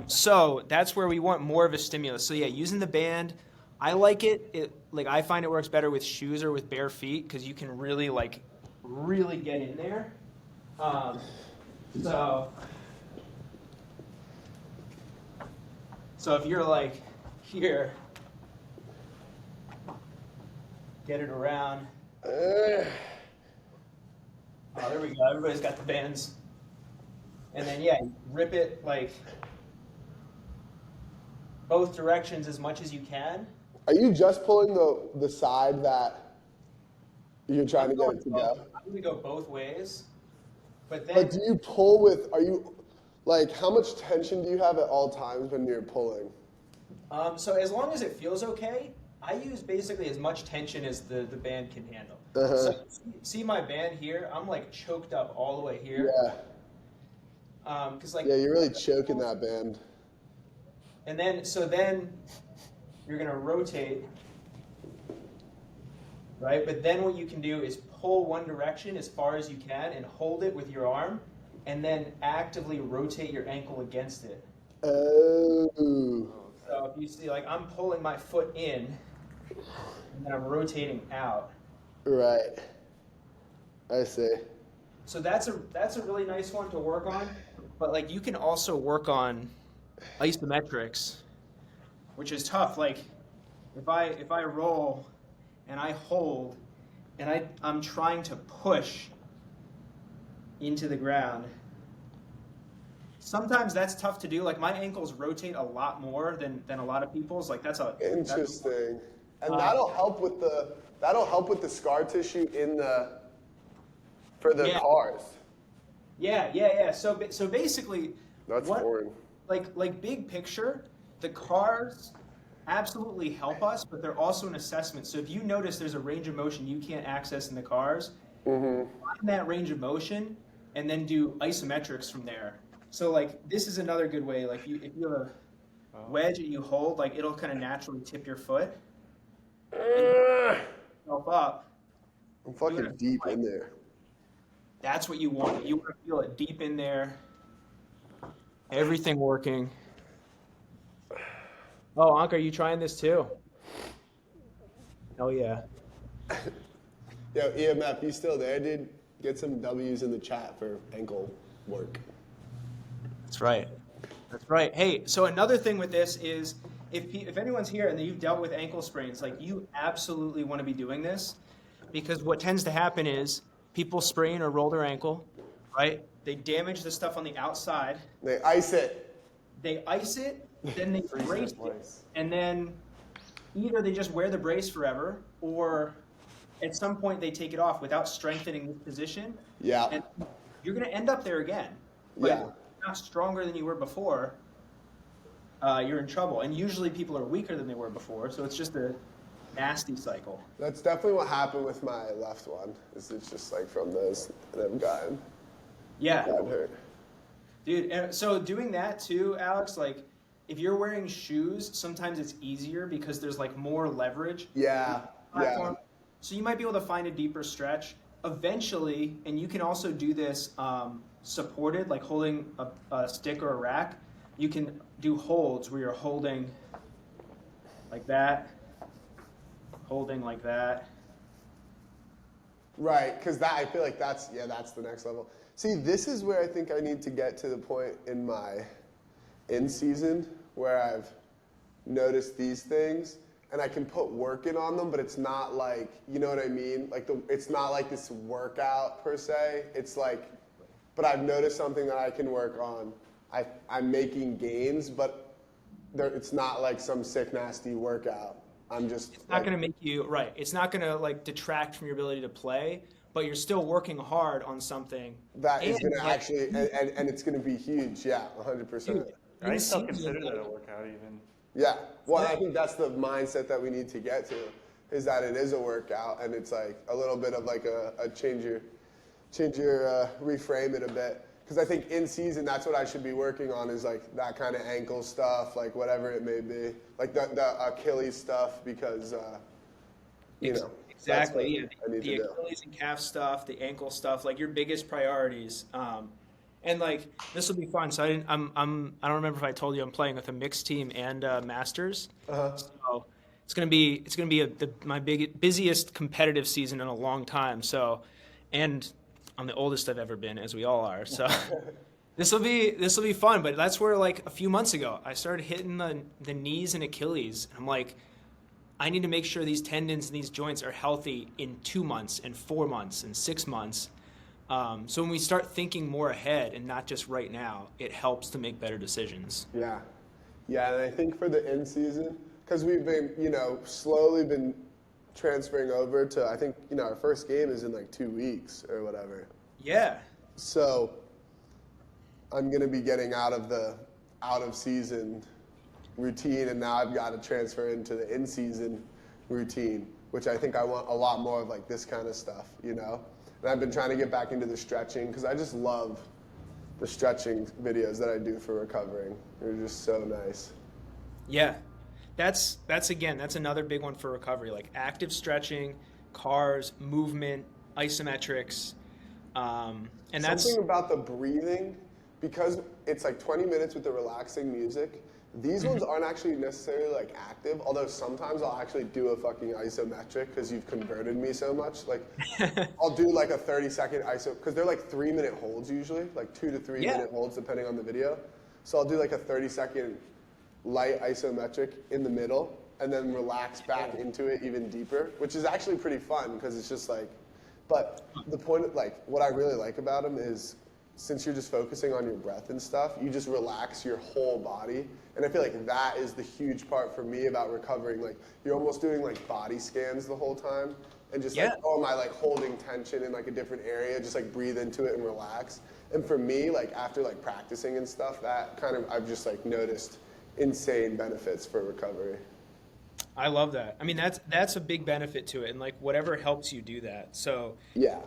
So that's where we want more of a stimulus. So yeah, using the band, I like it. Like I find it works better with shoes or with bare feet because you can really get in there. So if you're like here, get it around. Oh, there we go. Everybody's got the bands. And then yeah, rip it like both directions as much as you can. Are you just pulling the side that you're trying to get it to go? I'm going to go both ways. But do you pull are you, like, how much tension do you have at all times when you're pulling? So as long as it feels okay, I use basically as much tension as the band can handle. Uh-huh. So see my band here? I'm like choked up all the way here. Yeah. Like Yeah, you're really choking that band. And then you're gonna rotate, right? But then what you can do is pull one direction as far as you can and hold it with your arm, and then actively rotate your ankle against it. Oh. So if you see, like I'm pulling my foot in, and then I'm rotating out. Right. I see. So that's a really nice one to work on. But like you can also work on isometrics, which is tough. Like if I roll and I hold and I'm trying to push into the ground, sometimes that's tough to do. Like my ankles rotate a lot more than a lot of people's. Like Interesting. And that'll help with the scar tissue for the cars. Yeah. So basically, That's foreign. Like big picture, the cars absolutely help us, but they're also an assessment. So if you notice there's a range of motion you can't access in the cars, find that range of motion and then do isometrics from there. So like this is another good way. Like if you have a wedge that you hold, like it'll kind of naturally tip your foot. Help up. I'm fucking deep in there. That's what you want. You want to feel it deep in there. Everything working. Oh, Anka, are you trying this too? Hell yeah. Yo, EMF, you still there, dude? Get some W's in the chat for ankle work. That's right. Hey, so another thing with this is if anyone's here and you've dealt with ankle sprains, like you absolutely want to be doing this, because what tends to happen is people sprain or roll their ankle, right? They damage the stuff on the outside. They ice it. Then they brace it, and then either they just wear the brace forever, or at some point they take it off without strengthening this position. Yeah. And you're going to end up there again. But if you're not stronger than you were before, you're in trouble. And usually people are weaker than they were before, so it's just a nasty cycle. That's definitely what happened with my left one. It's just like from them gotten hurt. Dude, and so doing that too, Alex, like if you're wearing shoes, sometimes it's easier because there's like more leverage. Yeah. So you might be able to find a deeper stretch eventually, and you can also do this supported, like holding a stick or a rack. You can do holds where you're holding like that, holding like that. Right, because I feel like that's the next level. See, this is where I think I need to get to the point in my in-season where I've noticed these things and I can put work in on them, but it's not like, you know what I mean? Like it's not like this workout per se. It's like, but I've noticed something that I can work on. I'm making gains, but it's not like some sick, nasty workout. It's not going to make you, right. It's not going to like detract from your ability to play, but you're still working hard on something. That is going to actually, and it's going to be huge. Yeah, 100%. I still consider that a workout even. Yeah. Well, I think that's the mindset that we need to get to. is that it is a workout, and it's like a little bit of like a change your reframe it a bit. Because I think in season, that's what I should be working on, is like that kind of ankle stuff, like whatever it may be, like the Achilles stuff, because you know. Exactly. I need The to do. Achilles and calf stuff, the ankle stuff, like your biggest priorities. And like this will be fun. So I don't remember if I told you I'm playing with a mixed team and Masters. So it's gonna be my busiest competitive season in a long time. So, and I'm the oldest I've ever been, as we all are. So this will be fun. But that's where like a few months ago I started hitting the knees and Achilles. I'm like, I need to make sure these tendons and these joints are healthy in 2 months and 4 months and 6 months. So when we start thinking more ahead and not just right now, it helps to make better decisions. Yeah. Yeah, and I think for the in season, because we've been, slowly been transferring over to, I think, our first game is in like 2 weeks or whatever. Yeah. So I'm going to be getting out of season routine, and now I've got to transfer into the in season routine, which I think I want a lot more of, like this kind of stuff, And I've been trying to get back into the stretching, because I just love the stretching videos that I do for recovering. They're just so nice. Yeah. That's another big one for recovery, like active stretching, cars, movement, isometrics. And that's something about the breathing, because it's like 20 minutes with the relaxing music. These ones aren't actually necessarily like active, although sometimes I'll actually do a fucking isometric because you've converted me so much. Like I'll do like a 30-second iso, because they're like 3-minute holds usually, like 2 to 3 minute holds depending on the video. So I'll do like a 30-second light isometric in the middle and then relax back into it even deeper, which is actually pretty fun because it's just like, but the point, like what I really like about them is, since you're just focusing on your breath and stuff, you just relax your whole body. And I feel like that is the huge part for me about recovering. Like you're almost doing like body scans the whole time, and just like, oh, am I like holding tension in like a different area? Just like breathe into it and relax. And for me, like after like practicing and stuff, that kind of, I've just like noticed insane benefits for recovery. I love that. I mean, that's a big benefit to it, and like whatever helps you do that. So yeah.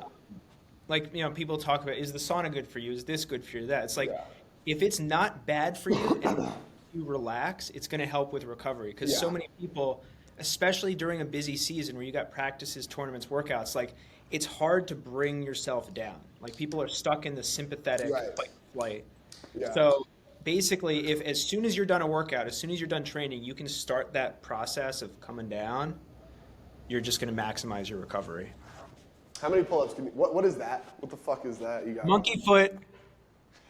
Like, people talk about, is the sauna good for you? Is this good for you? That it's like, if it's not bad for you and you relax, it's going to help with recovery. Because so many people, especially during a busy season where you got practices, tournaments, workouts, like it's hard to bring yourself down. Like people are stuck in the sympathetic fight flight. Yeah. So basically, if as soon as you're done a workout, as soon as you're done training, you can start that process of coming down, you're just going to maximize your recovery. How many pull-ups can you, what is that? What the fuck is that? You got monkey foot.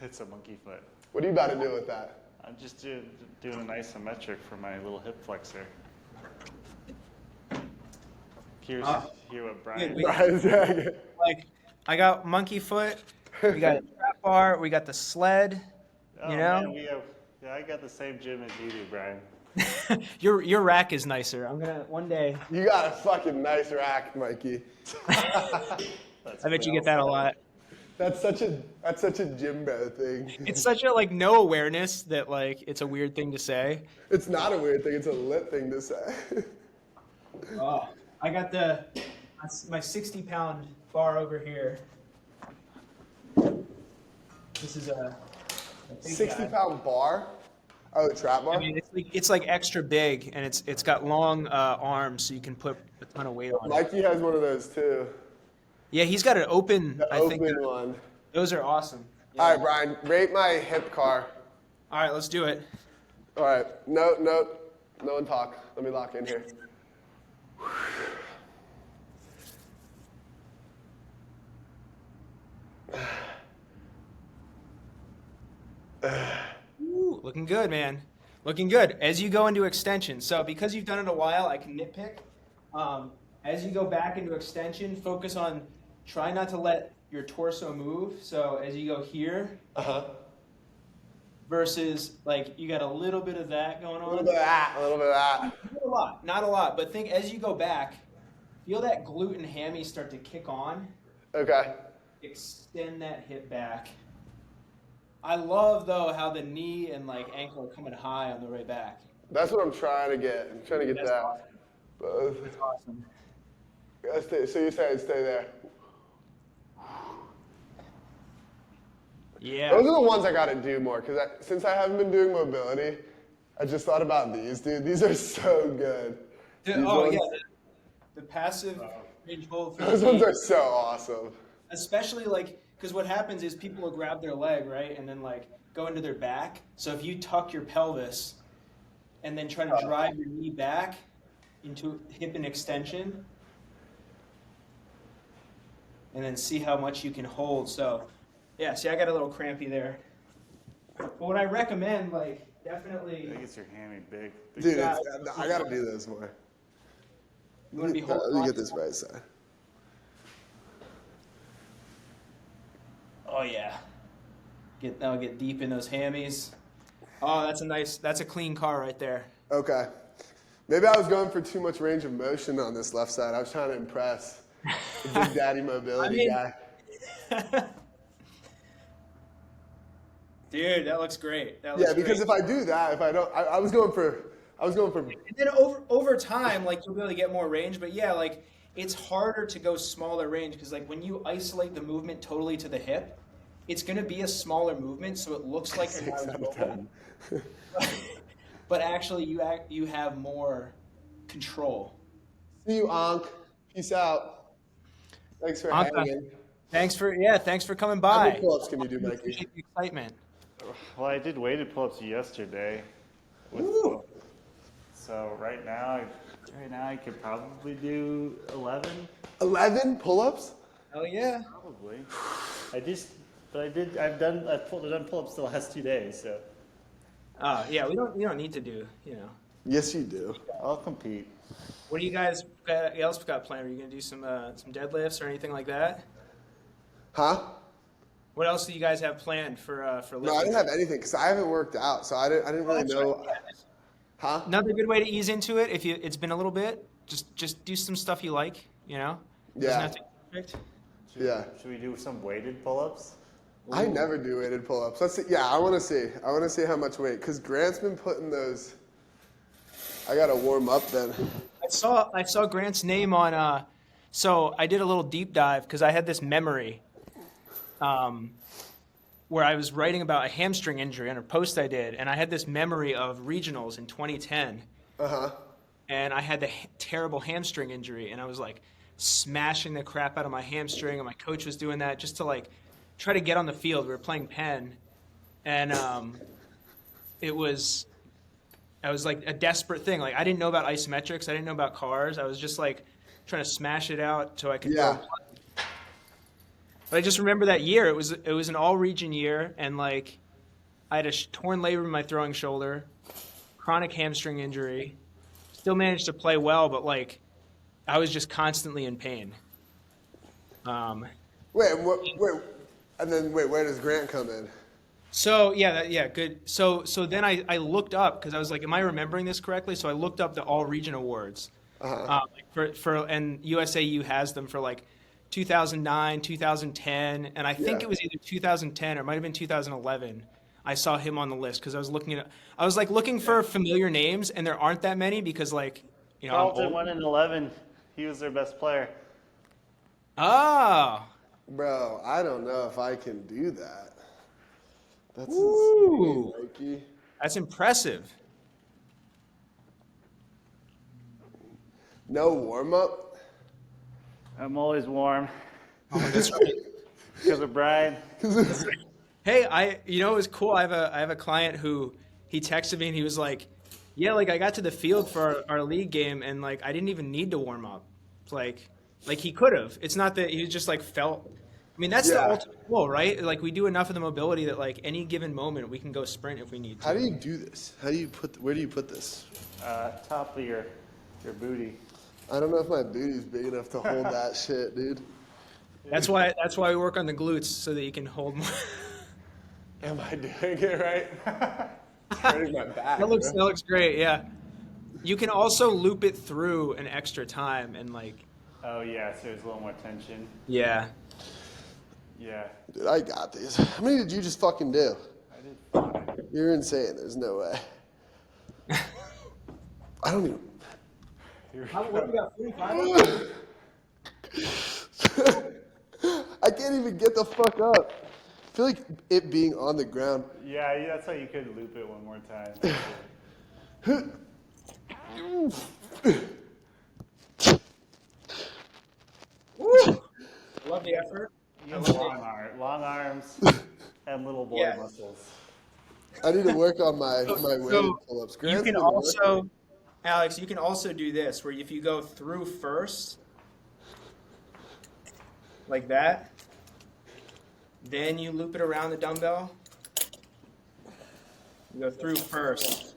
It's a monkey foot. What are you about to do with that? I'm just doing an isometric for my little hip flexor. Hear what Brian. Brian's dragging. Like, I got monkey foot. We got a trap bar. We got the sled. Oh, man, I got the same gym as you do, Brian. Your rack is nicer. I'm gonna one day. You got a fucking nice rack, Mikey. I bet you get that a lot. That's such a gym bro thing. It's such a like no awareness that like it's a weird thing to say. It's not a weird thing. It's a lit thing to say. Oh, I got my 60-pound bar over here. This is a 60-pound bar. Oh, the trap bar? I mean, it's like extra big, and it's got long arms, so you can put a ton of weight on it. Mikey has one of those too. Yeah, he's got an open. The open one. Those are awesome. Yeah. All right, Brian, rate my hip car. All right, let's do it. All right, no one talk. Let me lock in here. Ooh, looking good, man. Looking good. As you go into extension, so because you've done it a while, I can nitpick. As you go back into extension, focus on try not to let your torso move. So as you go here, versus like you got a little bit of that going on. A little bit of that. Not a lot. But think as you go back, feel that glute and hammy start to kick on. Okay. Extend that hip back. I love though how the knee and like ankle are coming high on the way back. That's what I'm trying to get. I'm trying to get that. Awesome. Both. That's awesome. So you said stay there. Yeah. Those are the ones I got to do more because since I haven't been doing mobility, I just thought about these, dude. These are so good. These ones, Yeah, the passive range hold for the those ones knee, are so awesome. especially like because what happens is people will grab their leg, right, and then like go into their back. So if you tuck your pelvis and then try to drive your knee back into hip and extension, and then see how much you can hold. So, yeah, see, I got a little crampy there. But what I recommend, like, I definitely, think it's your hammy big. Dude, Yeah. I got to do this more. you want to be Let holding me on. get this right side. Oh, yeah. That'll get deep in those hammies. Oh, that's a clean car right there. Okay. Maybe I was going for too much range of motion on this left side. I was trying to impress the Big Daddy mobility guy. Dude, that looks great. That looks Yeah, because great. if I do that, if I don't, I was going for. And then over time, like you'll be able to get more range. But yeah, like it's harder to go smaller range because like when you isolate the movement totally to the hip, it's going to be a smaller movement, so it looks like you're 6 not out as of mobile. 10. But actually, you have more control. See you, Ankh. Peace out. Thanks for Anka, hanging. thanks for coming How many by. pull-ups can you do, I Mikey? appreciate the excitement. Well, I did weighted pull-ups yesterday. Woo. So right now I could probably do 11. 11 pull-ups? Hell yeah. Probably. I've done pull-ups the last 2 days, so Yeah, we don't need to do, Yes, you do. I'll compete. What do you guys else got planned? Are you gonna do some deadlifts or anything like that? Huh? What else do you guys have planned for lifting? No, I didn't have anything because I haven't worked out, so I didn't really That's know. right, yeah. Huh? Another good way to ease into it, if it's been a little bit, just do some stuff you like, Doesn't Yeah. have to be perfect. Yeah. Should we do some weighted pull-ups? I never do weighted pull-ups. Let's see. Yeah, I want to see. I want to see how much weight because Grant's been putting those. I gotta warm up then. I saw Grant's name on. So I did a little deep dive because I had this memory, where I was writing about a hamstring injury on a post I did, and I had this memory of regionals in 2010. And I had the terrible hamstring injury, and I was like smashing the crap out of my hamstring, and my coach was doing that just to like try to get on the field. We were playing Penn, and I was like a desperate thing. Like I didn't know about isometrics, I didn't know about cars. I was just like trying to smash it out so I could Yeah. go. But I just remember that year. It was an all-region year, and like I had a torn labrum in my throwing shoulder, chronic hamstring injury. Still managed to play well, but like I was just constantly in pain. Wait, and then where does Grant come in? So yeah, good. So then I looked up because I was like, am I remembering this correctly? So I looked up the all region awards, and USAU has them for like 2009, 2010, and I think Yeah. it was either 2010 or it might have been 2011. I saw him on the list because I was like looking for familiar names, and there aren't that many because like I'm Carlton old. won in 11. He was their best player. Oh, Bro, I don't know if I can do that. That's Ooh. insane, Mikey. that's impressive. No warm-up? I'm always warm Oh, that's great. because of Brian. Hey, it was cool. I have a client who he texted me and he was like, "Yeah, like I got to the field for our league game and like I didn't even need to warm up. It's like he could have. It's not that he just like felt. I mean, that's the Yeah. ultimate goal, right? Like we do enough of the mobility that like any given moment we can go sprint if we need to. How do you do this? Where do you put this? Top of your booty. I don't know if my booty's big enough to hold that shit, dude. That's why we work on the glutes so that you can hold more. Am I doing it right? Hurting my back. That bro. looks great. Yeah. You can also loop it through an extra time and like Oh yeah, so there's a little more tension. yeah. Yeah, Dude, I got these. How many did you just fucking do? I did fine. You're insane. There's no way. I don't even. Here How, we what do go. we got? 45? I can't even get the fuck up. I feel like it being on the ground. Yeah, that's why you could loop it one more time. Woo! I love the effort. You I have love it. long arms, and little boy Yeah. muscles. I need to work on my weighted So pull-ups. you Grant's can been working. also, Alex, you can also do this where if you go through first, like that, then you loop it around the dumbbell. You go through first,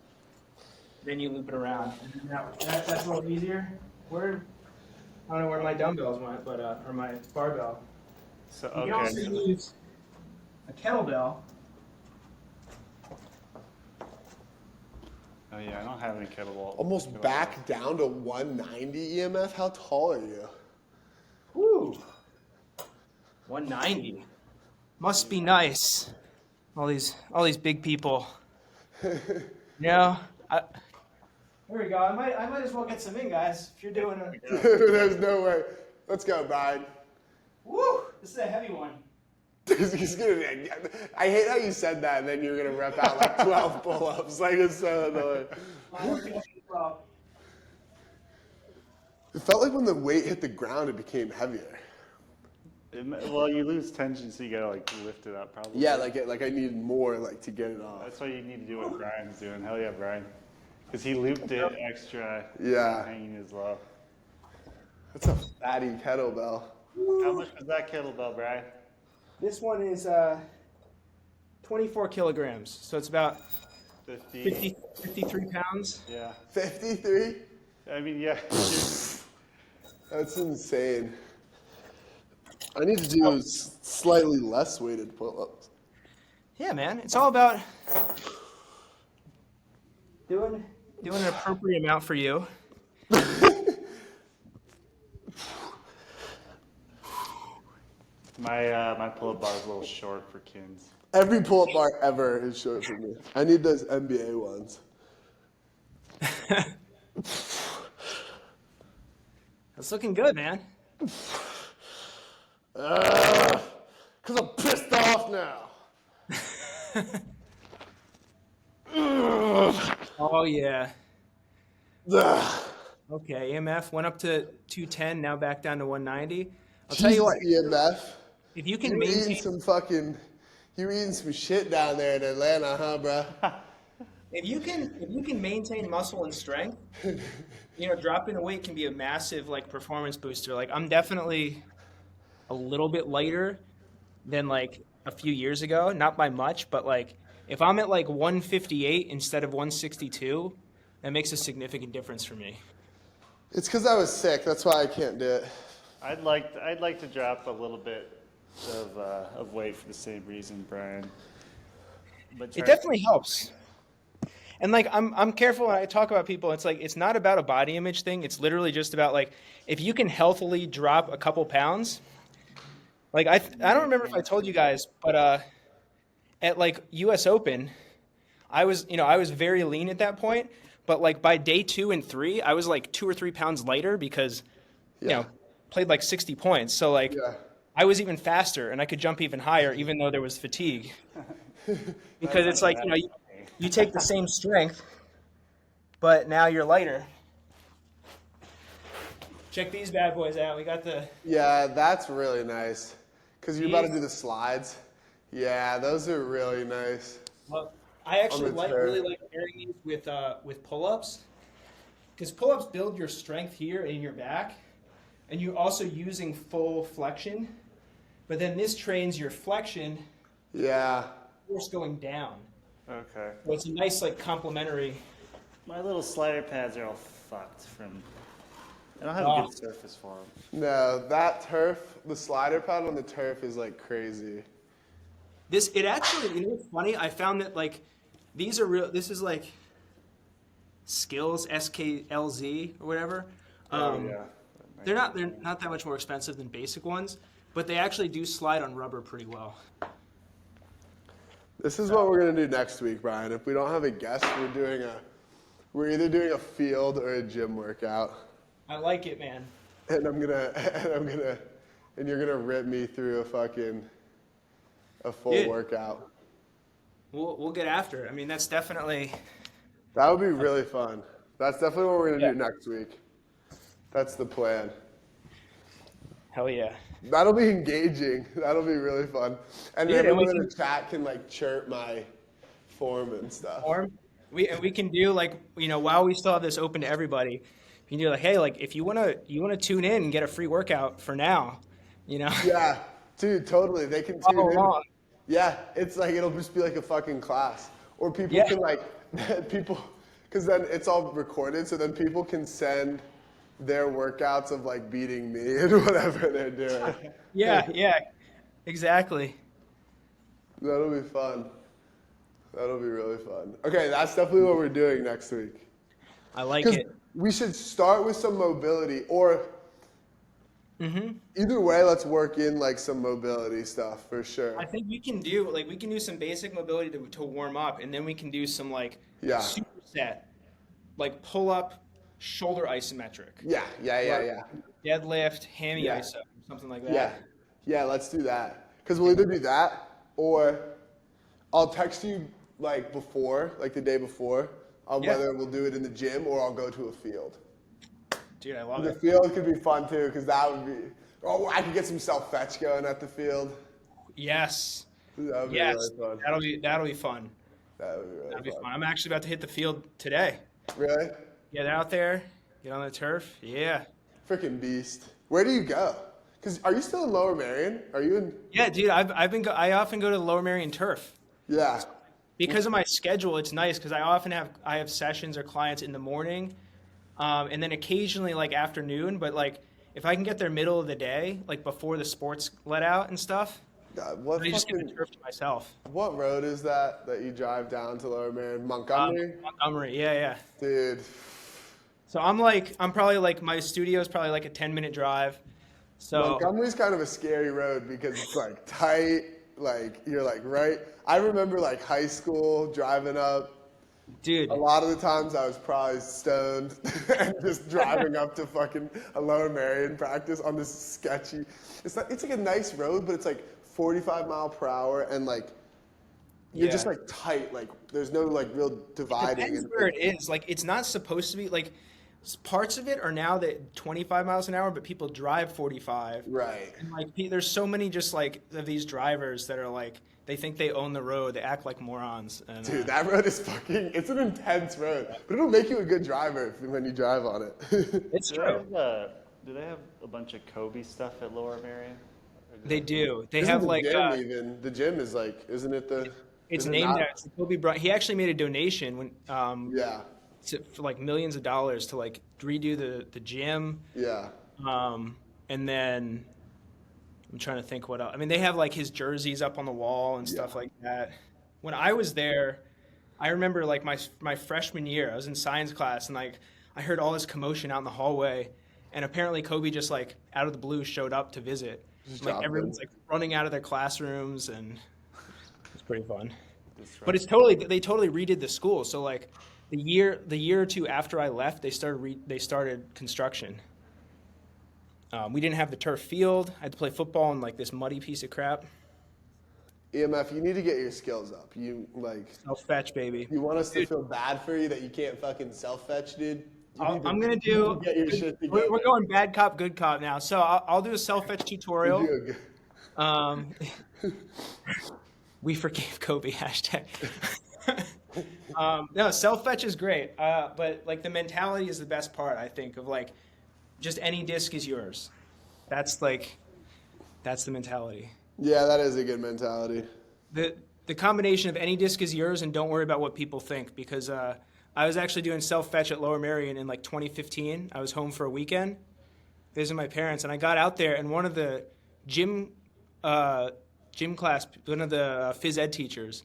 then you loop it around. And that's a little easier. I don't know where my dumbbells went, but or my barbell. So You can okay. also use a kettlebell. Oh yeah, I don't have any kettlebell. Almost back down to 190 EMF. How tall are you? Woo! 190. Must be nice. All these big people. Yeah. Here we go. I might as well get some in, guys. If you're doing a There's no way. Let's go, Brian. woo, this is a heavy one. He's gonna, I hate how you said that and then you're going to rep out like 12 pull-ups. Like, it's so annoying. It felt like when the weight hit the ground, it became heavier. Well, you lose tension, so you gotta like lift it up, probably. Yeah, like I needed more like to get it off. That's why you need to do what Brian's doing. Hell yeah, Brian. Because he looped it extra. Yeah. Hanging as well. That's a fatty kettlebell. How much was that kettlebell, Brian? This one is 24 kilograms, so it's about 53 pounds. Yeah. 53? I mean, yeah. That's insane. I need to do slightly less weighted pull-ups. Yeah, man. It's all about doing an appropriate amount for you. My pull-up bar is a little short for Kins. Every pull-up bar ever is short for me. I need those NBA ones. That's looking good, man. Because I'm pissed off now. Oh yeah. Ugh. Okay, EMF went up to 210, now back down to 190. I'll tell you what, EMF. if you can You were eating maintain, you were eating some shit down there in Atlanta, huh, bro? if you can maintain muscle and strength, dropping the weight can be a massive like performance booster. Like I'm definitely a little bit lighter than like a few years ago, not by much, but like if I'm at like 158 instead of 162, that makes a significant difference for me. It's because I was sick. That's why I can't do it. I'd like to drop a little bit of weight for the same reason, Brian. But It definitely helps. And like I'm careful when I talk about people. It's like it's not about a body image thing. It's literally just about like if you can healthily drop a couple pounds. Like I don't remember if I told you guys, but at like U.S. Open, I was very lean at that point. But like by day 2 and 3, I was like 2 or 3 pounds lighter because played like 60 points. So like I was even faster and I could jump even higher even though there was fatigue. Because it's like you take the same strength, but now you're lighter. Check these bad boys out. We got the Yeah, that's really nice. Because you're about to do the slides. Yeah, those are really nice. Well, I actually really like pairing these with pull-ups, because pull-ups build your strength here in your back, and you're also using full flexion. But then this trains your flexion, Yeah. force going down. Okay. So it's a nice like complementary. My little slider pads are all fucked from. I don't have a good surface for them. No, that turf, the slider pad on the turf is like crazy. It actually, what's funny? I found that like these are real. This is like Skills SKLZ or whatever. Yeah. They're not that much more expensive than basic ones, but they actually do slide on rubber pretty well. This is what we're gonna do next week, Brian. If we don't have a guest, we're either doing a field or a gym workout. I like it, man. and I'm gonna and you're gonna rip me through a full Dude, workout. we'll get after it. I mean, that's definitely. That would be really fun. That's definitely what we're gonna Yeah. do next week. That's the plan. Hell yeah. That'll be engaging. That'll be really fun. And Dude, and we everyone in can the chat can like chirp my form and stuff. form. We can do like while we still have this open to everybody, you can do like, hey, like if you wanna tune in and get a free workout for now, you know, Yeah, dude, totally. They can tune follow in. along. Yeah, it's like it'll just be like a fucking class. Or people Yeah. can like people because then it's all recorded, so then people can send their workouts of like beating me and whatever they're doing. Yeah, exactly. That'll be fun. That'll be really fun. Okay, that's definitely what we're doing next week. I like Because it. we should start with some mobility, or either way, let's work in like some mobility stuff for sure. I think we can do some basic mobility to warm up, and then we can do some like Yeah. superset, like pull up, shoulder isometric, Yeah. deadlift, hammy Yeah. iso, something like that. Yeah. Yeah, let's do that. Because we'll either do that or I'll text you like before, like the day before, on Yeah. whether we'll do it in the gym or I'll go to a field. Dude, I love The it. field could be fun too, because that would be, oh, I could get some self-fetch going at the field. Yes. That would be Yes. really fun. That'll be fun. That would be That'll really be fun. fun. I'm actually about to hit the field today. Really? Get out there, get on the turf. Yeah. Freaking beast. Where do you go? Because are you still in Lower Marion? Are you in? Yeah, dude, I often go to the Lower Marion turf. Yeah. Because of my schedule, it's nice because I have sessions or clients in the morning, and then occasionally like afternoon. But like if I can get there middle of the day, like before the sports let out and stuff, God, what I just get the fucking, turf to myself. what road is that you drive down to Lower Marion? Montgomery? Montgomery, yeah. Dude. So I'm probably like my studio is probably like a 10-minute drive. So Montgomery's kind of a scary road because it's like tight, like you're like right. I remember like high school driving up. dude, A lot of the times I was probably stoned and just driving up to fucking a Lower Marion practice on this sketchy. It's like a nice road, but it's like 45 mile per hour and like you're just Yeah. like tight. Like there's no like real dividing. depends And, where it is. Like it's not supposed to be like parts of it are now that 25 miles an hour, but people drive 45. right. And like there's so many just like of these drivers that are like they think they own the road. They act like morons. And, Dude, that road is fucking, it's an intense road, but it'll make you a good driver when you drive on it. it's Do they true. have, do they have a bunch of Kobe stuff at Lower Marion? Or do They do. They Isn't have the like gym even, the gym is like, isn't it the, it's is it named not? after Kobe Bryant. He actually made a donation when Yeah, for like millions of dollars to like redo the gym. yeah. And then I'm trying to think what else. I mean, they have like his jerseys up on the wall and stuff Yeah. like that. When I was there, I remember like my freshman year, I was in science class and like I heard all this commotion out in the hallway, and apparently Kobe just like out of the blue showed up to visit. Just Like dropped everyone's in. like running out of their classrooms, and it's pretty fun. That's But it's they totally redid the school. So like the year or two after I left, they started construction. We didn't have the turf field. I had to play football in like this muddy piece of crap. EMF, you need to get your skills up. You like, Self fetch, baby. you want us to feel bad for you that you can't fucking self-fetch, dude? You need to- I'm gonna you do. need to get your shit together. We're going bad cop, good cop now. So I'll do a self fetch tutorial. You do a good- Um, we forgave Kobe hashtag. No, self fetch is great, but like the mentality is the best part. I think of like just any disc is yours. That's the mentality. Yeah, that is a good mentality. The combination of any disc is yours and don't worry about what people think, because I was actually doing self fetch at Lower Marion in like 2015. I was home for a weekend visiting my parents, and I got out there, and one of the gym class, one of the phys ed teachers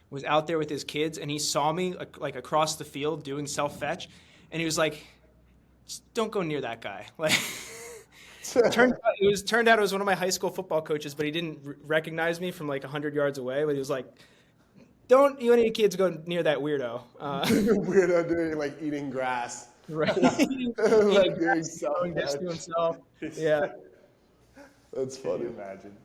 was out there with his kids, and he saw me like across the field doing self fetch, and he was like, "Just don't go near that guy." Like, turned out it was one of my high school football coaches, but he didn't recognize me from like 100 yards away. But he was like, "Don't you any kids go near that weirdo?" Weirdo doing like eating grass. Right. Like doing Throwing this to self-catch. himself. Yeah. That's Can funny. you imagine?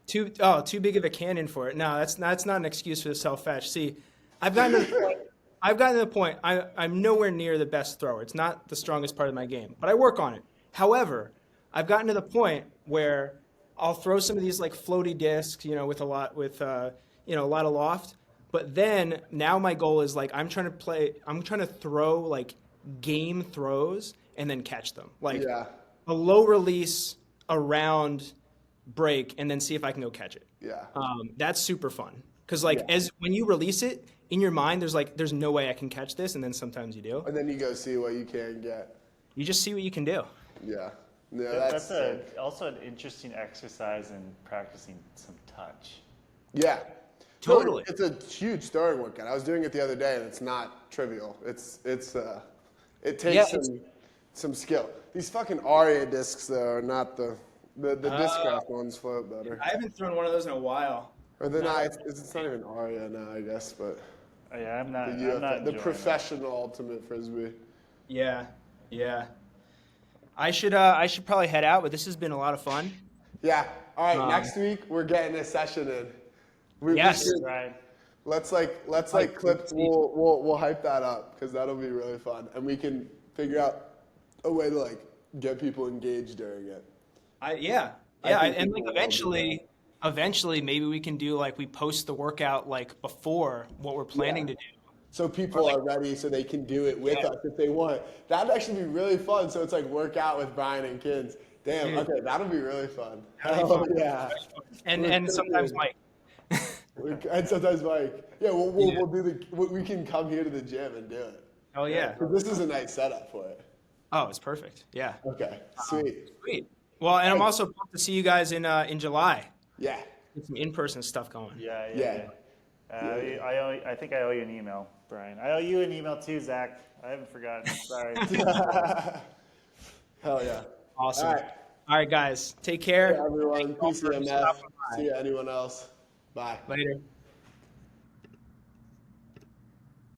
Too big of a cannon for it. No, that's not an excuse for the self fetch. See, I've gotten to the point. I'm nowhere near the best thrower. It's not the strongest part of my game, but I work on it. However, I've gotten to the point where I'll throw some of these like floaty discs, with a lot of loft. But then now my goal is like I'm trying to throw like game throws and then catch them. Like Yeah. a low release around break and then see if I can go catch it. Yeah. That's super fun because like as when you release it in your mind, there's no way I can catch this, and then sometimes you do. And then you go see what you can get. You just see what you can do. Yeah. Yeah, that's sick. Also an interesting exercise in practicing some touch. Yeah. Totally. No, it's a huge throwing workout. I was doing it the other day, and it's not trivial. It takes some skill. These fucking Aria discs though are not the Discraft ones float better. I haven't thrown one of those in a while. Or it's not even Aria now, I guess, but Oh, yeah, I'm not the enjoying professional ultimate frisbee. Yeah. I should probably head out, but this has been a lot of fun. Yeah. All right. Next week we're getting a session in. Yes. that. Right. Let's clip. We'll hype that up because that'll be really fun, and we can figure out a way to like get people engaged during it. And like eventually maybe we can do like we post the workout like before what we're planning to do. So people are ready, so they can do it with us if they want. That'd actually be really fun. So it's like workout with Brian and kids. Damn. Dude. Okay, that'll be really fun. That'd be fun. Yeah. And sometimes Mike. And sometimes Mike. Yeah, we'll do we can come here to the gym and do it. Oh yeah. 'Cause this is a nice setup for it. Oh, it's perfect. Yeah. Okay. Sweet. Sweet. Well, and I'm also pumped to see you guys in July. Yeah. Get some in-person stuff going. Yeah. I think I owe you an email, Brian. I owe you an email too, Zach. I haven't forgotten. Sorry. Hell yeah. Awesome. All right, guys. Take care. everyone. Thank you all Peace for and stopping by. See you. Anyone else? Bye. Later.